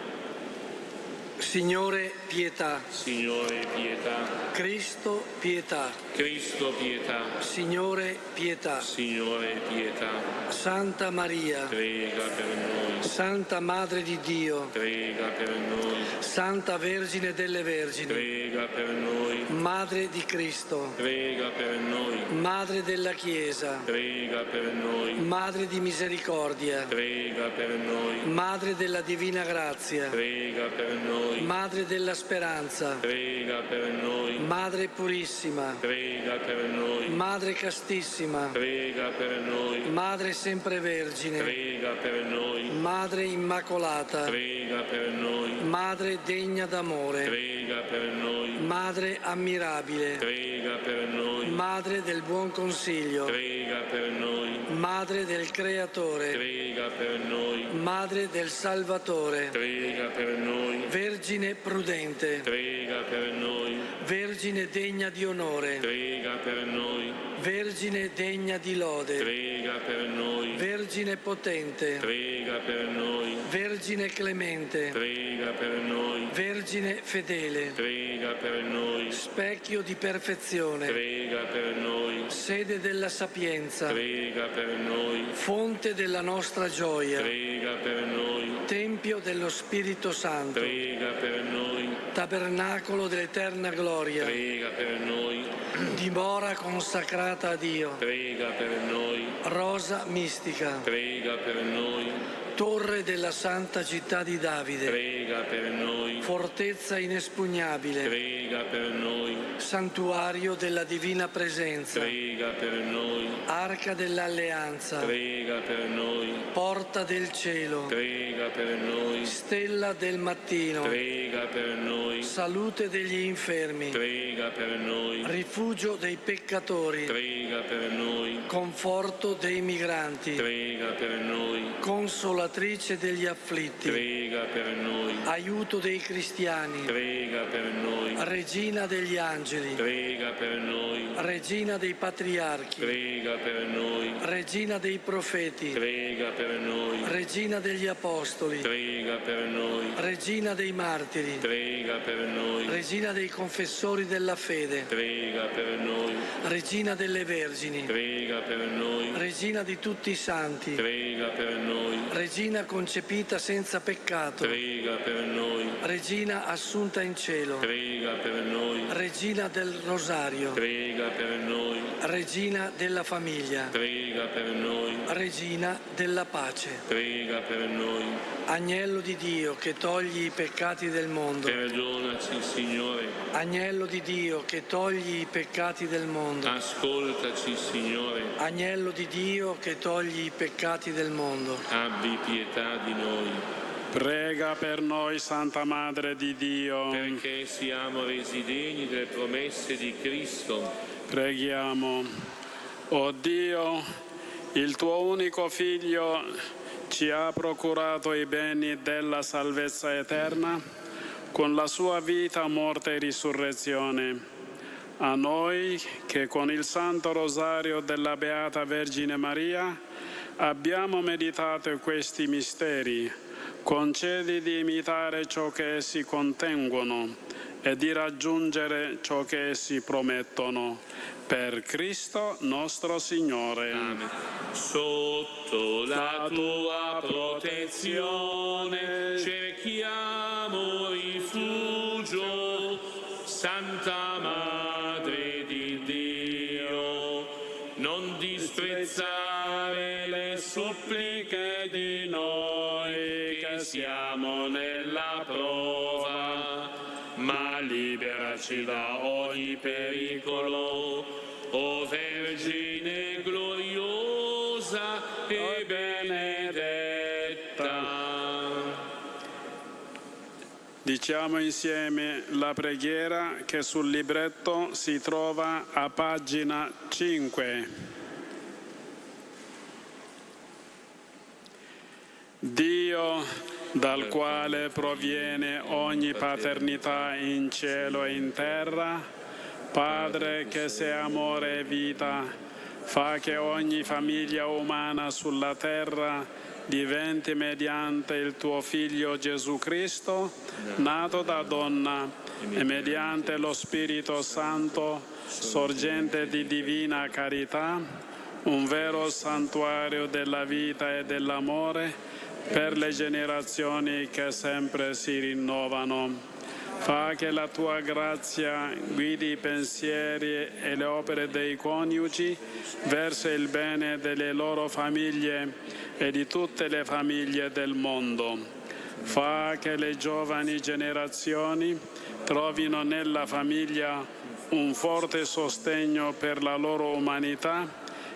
Signore, pietà. Signore, pietà. Cristo, pietà. Cristo, pietà. Signore, pietà. Signore, pietà. Santa Maria, prega per noi. Santa Madre di Dio, prega per noi. Santa Vergine delle Vergini, prega per noi. Madre di Cristo, prega per noi. Madre della Chiesa, prega per noi. Madre di misericordia, prega per noi. Madre della divina grazia, prega per noi. Madre della speranza, prega per noi. Madre purissima, prega per noi. Madre castissima, prega per noi. Madre sempre vergine, prega per noi. Madre immacolata, prega per noi. Madre degna d'amore, prega per noi. Madre ammirabile, prega per noi. Madre del buon consiglio, prega per noi. Madre del Creatore, prega per noi. Madre del Salvatore, prega per noi. Vergine prudente, prega per noi. Vergine degna di onore, prega per noi. Vergine degna di lode, prega per noi. Vergine potente, Prega per noi. Vergine clemente, Prega per noi. Vergine fedele, Prega per noi. specchio di perfezione, Prega per noi. sede della sapienza, Prega per noi. fonte della nostra gioia, Prega per noi. tempio dello Spirito Santo, Prega per noi. tabernacolo dell'eterna gloria, Prega per noi. dimora consacrata a Dio, Prega per noi. rosa mistica, Prega per noi. torre della santa città di Davide, Prega per noi. fortezza inespugnabile, Prega per noi. santuario della divina presenza, Prega per noi. arca dell'alleanza, Prega per noi. porta del cielo, Prega per noi. stella del mattino, Prega per noi. salute degli infermi, Prega per noi. rifugio dei peccatori, Prega per noi. conforto dei migranti, Prega per noi. consolatrice degli afflitti, Prega per noi. aiuto dei cristiani, Prega per noi. regina degli angeli, Prega per noi. regina dei patriarchi, Prega per noi. regina dei profeti, Prega per noi. regina degli apostoli, Prega per noi. regina dei martiri, Prega per noi. regina dei confessori della fede, Prega per noi. regina delle vergini, Prega per noi. regina di tutti i santi, Prega per noi. regina concepita senza peccato, Prega per noi. regina assunta in cielo, Prega per noi. regina del rosario, Prega per noi. regina della famiglia, Prega per noi. regina della pace, Prega per noi. agnello di Dio che togli i peccati del mondo, Perdonaci, Signore. agnello di Dio che togli i peccati del mondo, Ascoltaci, Signore. agnello di Dio che togli i peccati del mondo, Abbi pietà di noi. Prega per noi, Santa Madre di Dio. Perché siamo resi degni delle promesse di Cristo. Preghiamo. O Dio, il tuo unico Figlio ci ha procurato i beni della salvezza eterna con la sua vita, morte e risurrezione. A noi che con il Santo Rosario della Beata Vergine Maria abbiamo meditato questi misteri, concedi di imitare ciò che essi contengono e di raggiungere ciò che essi promettono. Per Cristo nostro Signore. Amen. Sotto la tua protezione cerchiamo rifugio, Santa Madre di Dio. Non disprezzare le suppliche di noi che siamo nella prova, ma liberaci da ogni pericolo, o Vergine gloriosa e benedetta. Diciamo insieme la preghiera che sul libretto si trova a pagina 5. Dio, dal quale proviene ogni paternità in cielo e in terra, Padre che sei amore e vita, fa che ogni famiglia umana sulla terra diventi mediante il tuo Figlio Gesù Cristo, nato da donna, e mediante lo Spirito Santo, sorgente di divina carità, un vero santuario della vita e dell'amore per le generazioni che sempre si rinnovano. Fa che la tua grazia guidi i pensieri e le opere dei coniugi verso il bene delle loro famiglie e di tutte le famiglie del mondo. Fa che le giovani generazioni trovino nella famiglia un forte sostegno per la loro umanità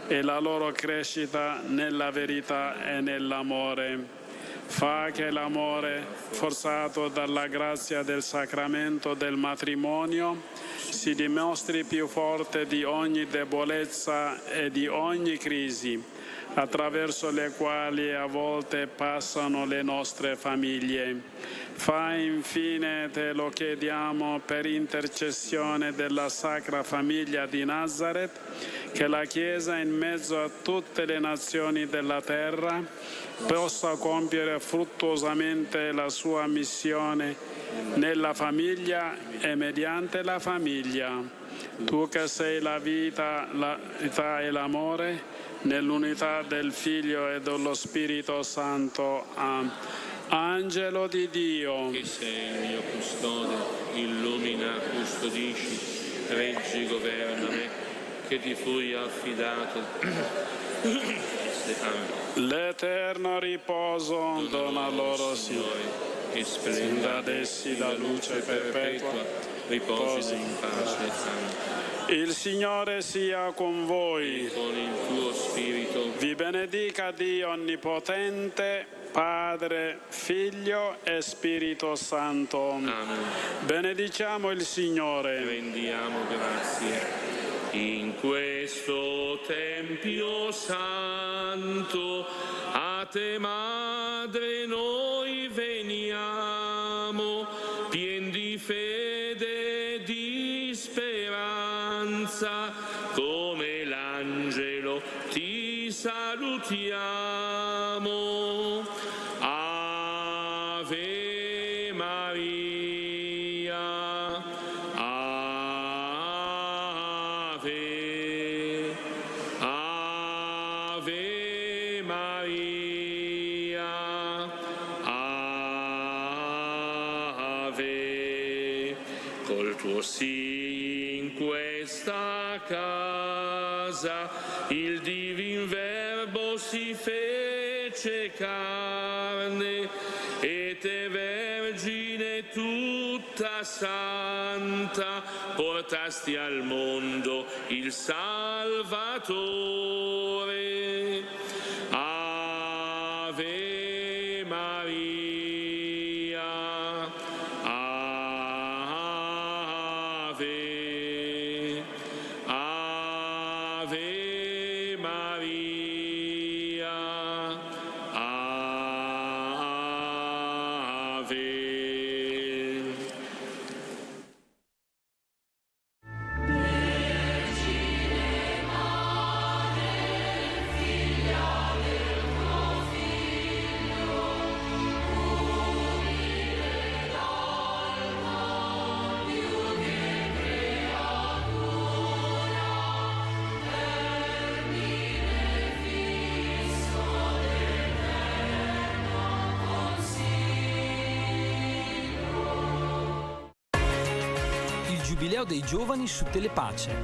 e la loro crescita nella verità e nell'amore. Fa che l'amore, forzato dalla grazia del sacramento del matrimonio, si dimostri più forte di ogni debolezza e di ogni crisi, attraverso le quali a volte passano le nostre famiglie. Fai infine, te lo chiediamo, per intercessione della Sacra Famiglia di Nazareth, che la Chiesa in mezzo a tutte le nazioni della terra possa compiere fruttuosamente la sua missione nella famiglia e mediante la famiglia. Tu che sei la vita e l'amore, nell'unità del Figlio e dello Spirito Santo. Angelo di Dio, che sei il mio custode, illumina, custodisci, reggi, governa me, che ti fui affidato. L'eterno riposo dona loro, Signore, e splenda ad essi la luce perpetua, riposi in pace. Amen. Il Signore sia con voi. E con il tuo spirito. Vi benedica Dio Onnipotente, Padre, Figlio e Spirito Santo. Amen. Benediciamo il Signore. Rendiamo grazie. In questo Tempio Santo, a te Madre noi veniamo, pien di fede e di speranza, come l'angelo ti salutiamo. Ave Maria, Ave, Ave Maria, Ave. Col tuo sì in questa casa il Divin Verbo si fece carne, e te Vergine tutta santa portasti al mondo il Salvatore. Ave Maria, Ave, Ave Maria, Ave. Giubileo dei giovani su Telepace.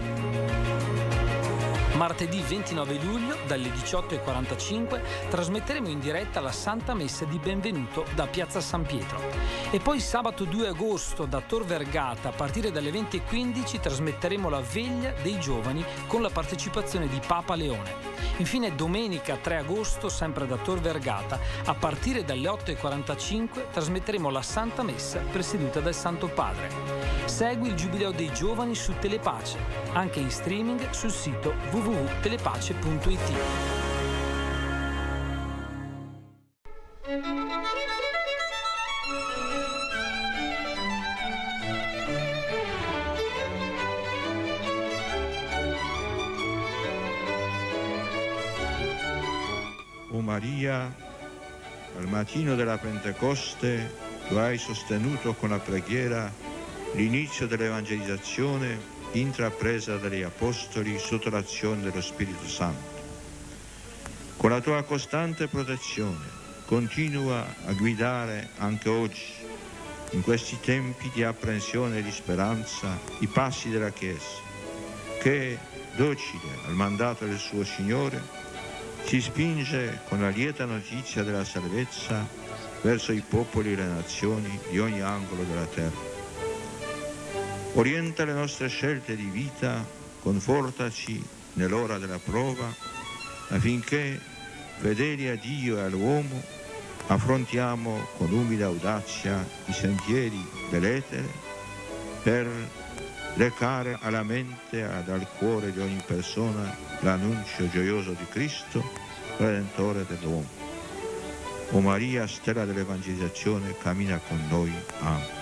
Martedì 29 luglio dalle 18:45 trasmetteremo in diretta la Santa Messa di Benvenuto da Piazza San Pietro. E poi sabato 2 agosto da Tor Vergata a partire dalle 20:15 trasmetteremo la Veglia dei giovani con la partecipazione di Papa Leone. Infine domenica 3 agosto sempre da Tor Vergata a partire dalle 8:45 trasmetteremo la Santa Messa presieduta dal Santo Padre. Segui il Giubileo dei giovani su Telepace, anche in streaming sul sito www.telepace.it. O Maria, al mattino della Pentecoste tu hai sostenuto con la preghiera l'inizio dell'evangelizzazione intrapresa dagli Apostoli sotto l'azione dello Spirito Santo. Con la tua costante protezione continua a guidare anche oggi, in questi tempi di apprensione e di speranza, i passi della Chiesa, che, docile al mandato del suo Signore, si spinge con la lieta notizia della salvezza verso i popoli e le nazioni di ogni angolo della terra. Orienta le nostre scelte di vita, confortaci nell'ora della prova, affinché, fedeli a Dio e all'uomo, affrontiamo con umile audacia i sentieri dell'etere per recare alla mente ed al cuore di ogni persona l'annuncio gioioso di Cristo Redentore dell'uomo. O Maria, stella dell'evangelizzazione, cammina con noi. Amen.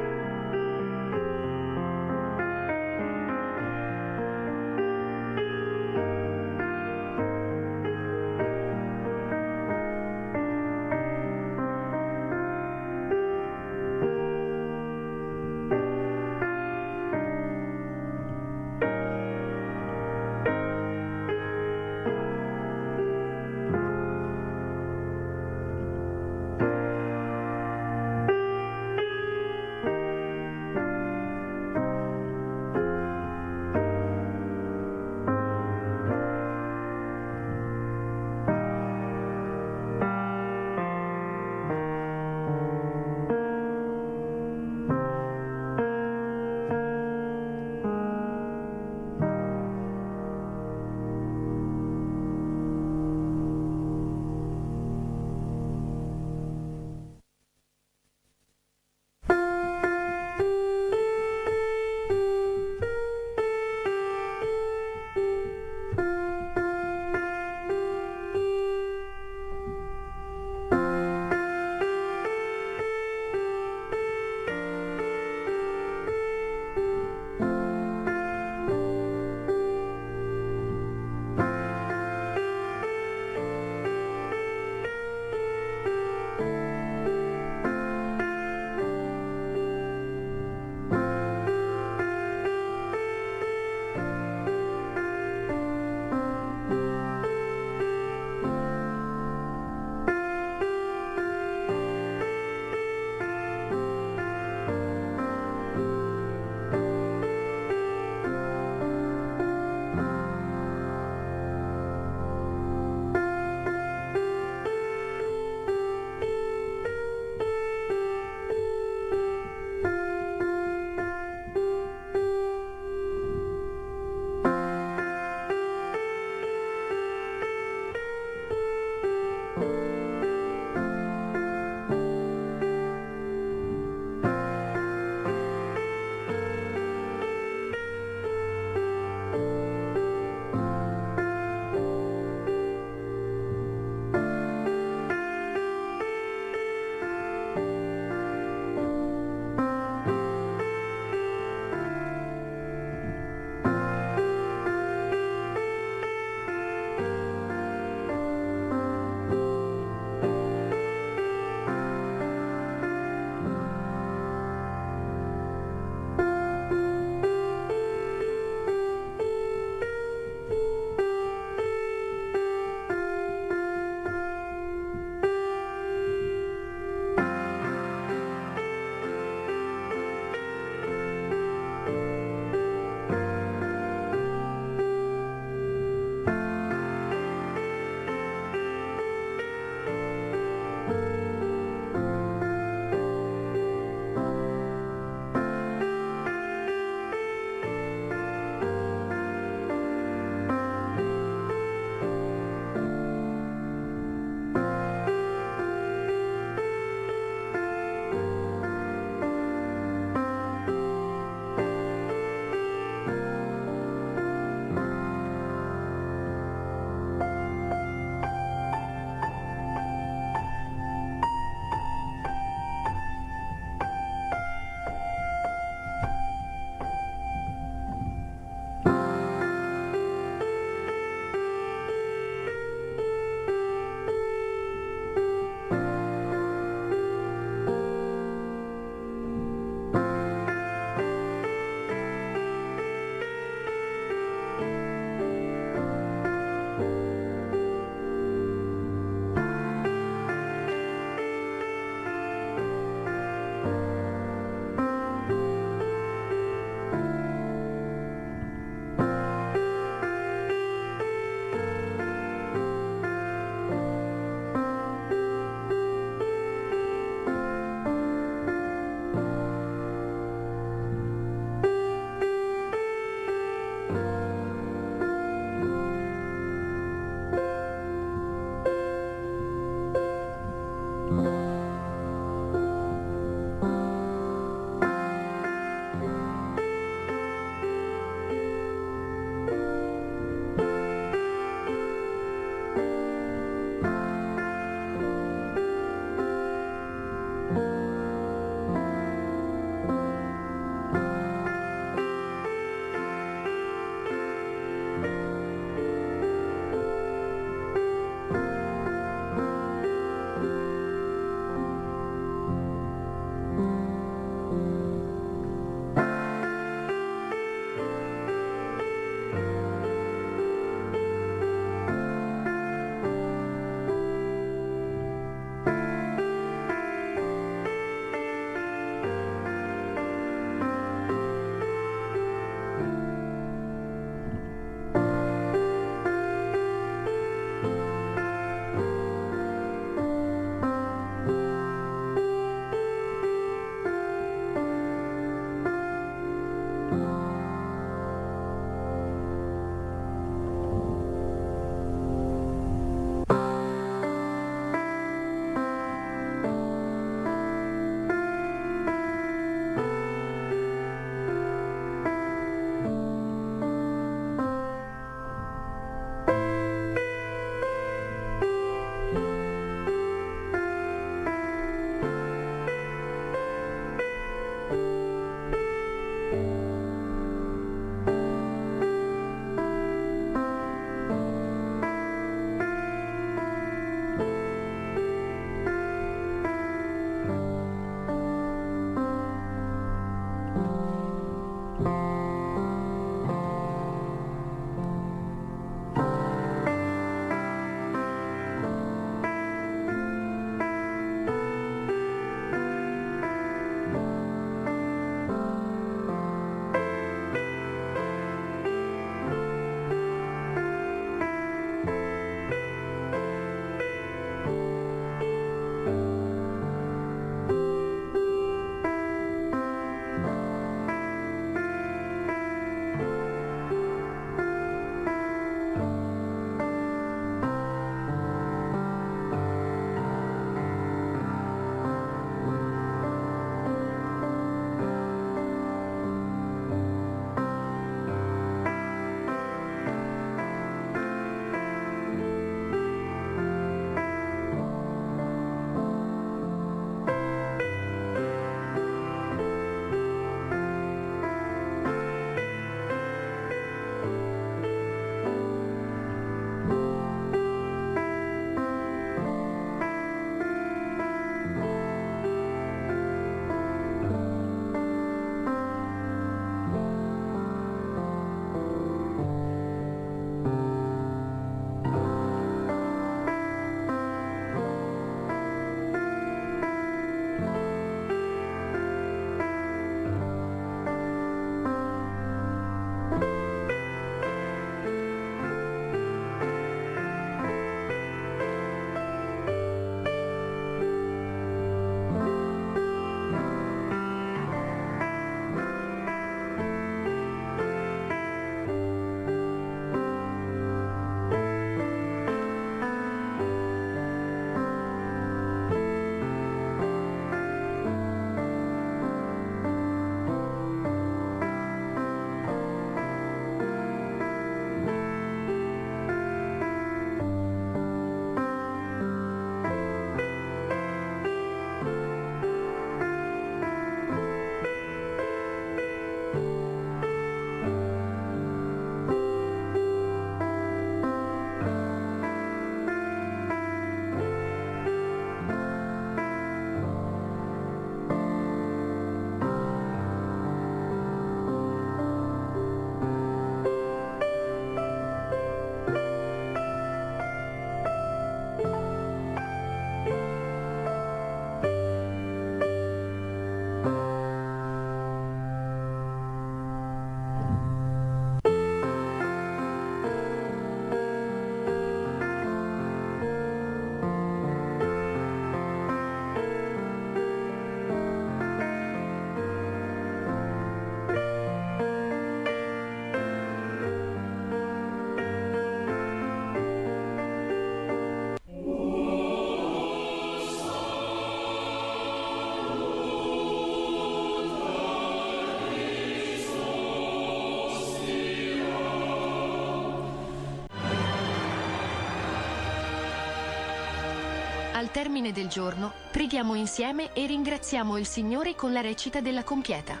Al termine del giorno, preghiamo insieme e ringraziamo il Signore con la recita della compieta.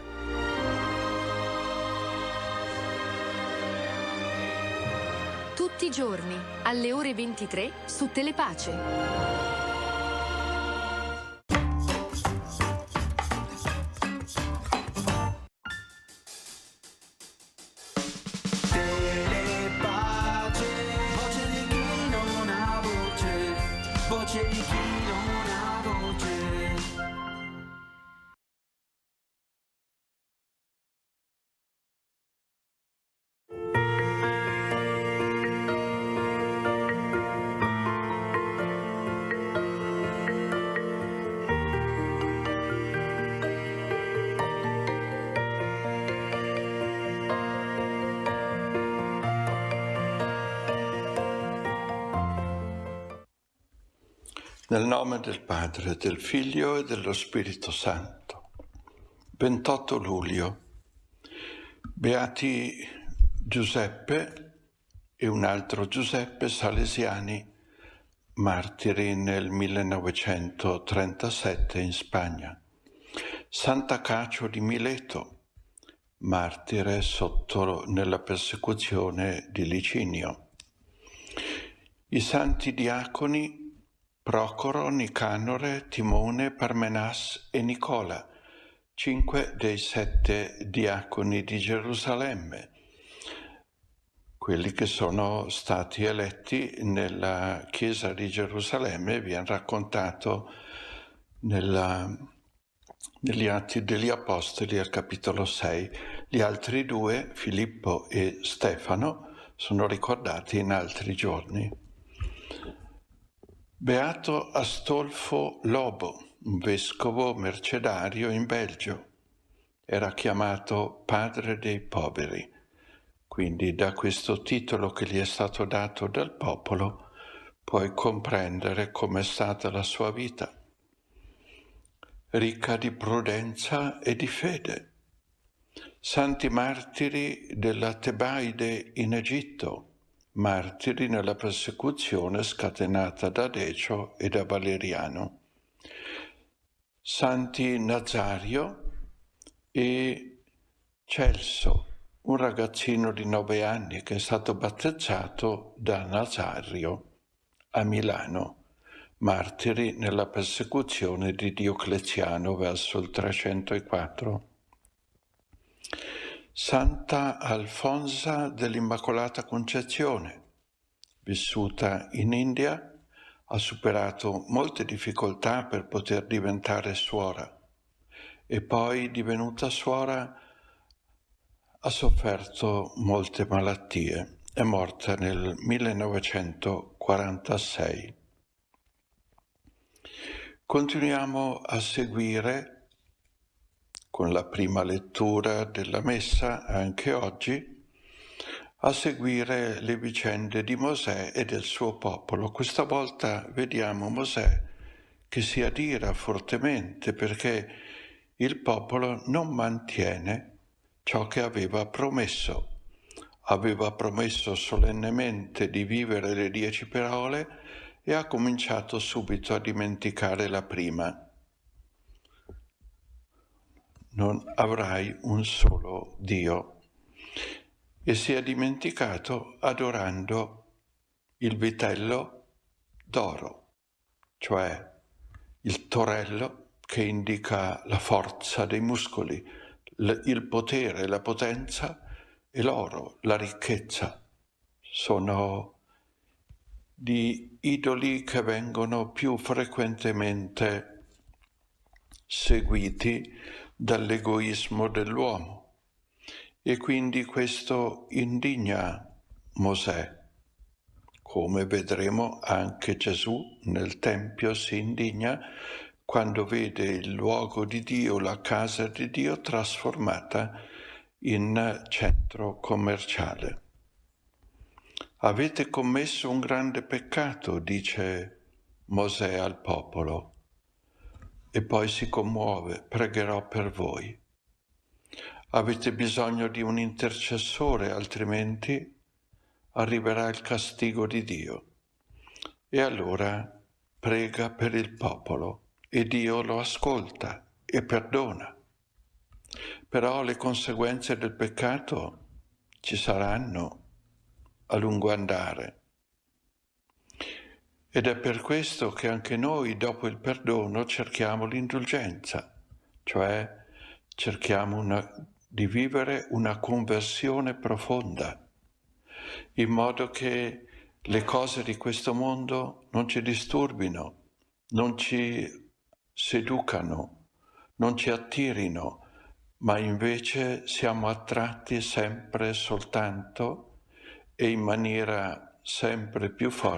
Tutti i giorni, alle ore 23, su Telepace. Nel nome del Padre, del Figlio e dello Spirito Santo. 28 luglio. Beati Giuseppe e un altro Giuseppe Salesiani, martiri nel 1937 in Spagna. Santa Cacio di Mileto, martire nella persecuzione di Licinio. I santi diaconi Procoro, Nicanore, Timone, Parmenas e Nicola, 5 dei 7 diaconi di Gerusalemme, quelli che sono stati eletti nella chiesa di Gerusalemme, viene raccontato negli Atti degli Apostoli al capitolo 6. Gli altri 2, Filippo e Stefano, sono ricordati in altri giorni. Beato Astolfo Lobo, un vescovo mercedario in Belgio. Era chiamato padre dei poveri, quindi da questo titolo che gli è stato dato dal popolo puoi comprendere com'è stata la sua vita. Ricca di prudenza e di fede. Santi martiri della Tebaide in Egitto, martiri nella persecuzione scatenata da Decio e da Valeriano. Santi Nazario e Celso, un ragazzino di 9 anni che è stato battezzato da Nazario a Milano, martiri nella persecuzione di Diocleziano verso il 304. Santa Alfonsa dell'Immacolata Concezione, vissuta in India, ha superato molte difficoltà per poter diventare suora e poi, divenuta suora, ha sofferto molte malattie. È morta nel 1946. Continuiamo a seguire con la prima lettura della Messa, anche oggi, a seguire le vicende di Mosè e del suo popolo. Questa volta vediamo Mosè che si adira fortemente perché il popolo non mantiene ciò che aveva promesso. Aveva promesso solennemente di vivere le 10 parole e ha cominciato subito a dimenticare la prima. Non avrai un solo Dio. E si è dimenticato adorando il vitello d'oro, cioè il torello che indica la forza dei muscoli, il potere, la potenza, e l'oro, la ricchezza. Sono di idoli che vengono più frequentemente seguiti dall'egoismo dell'uomo, e quindi questo indigna Mosè. Come vedremo, anche Gesù nel Tempio si indigna quando vede il luogo di Dio, la casa di Dio, trasformata in centro commerciale. Avete commesso un grande peccato, dice Mosè al popolo, e poi si commuove: pregherò per voi. Avete bisogno di un intercessore, altrimenti arriverà il castigo di Dio. E allora prega per il popolo e Dio lo ascolta e perdona. Però le conseguenze del peccato ci saranno a lungo andare. Ed è per questo che anche noi, dopo il perdono, cerchiamo l'indulgenza, cioè cerchiamo di vivere una conversione profonda, in modo che le cose di questo mondo non ci disturbino, non ci seducano, non ci attirino, ma invece siamo attratti sempre soltanto e in maniera sempre più forte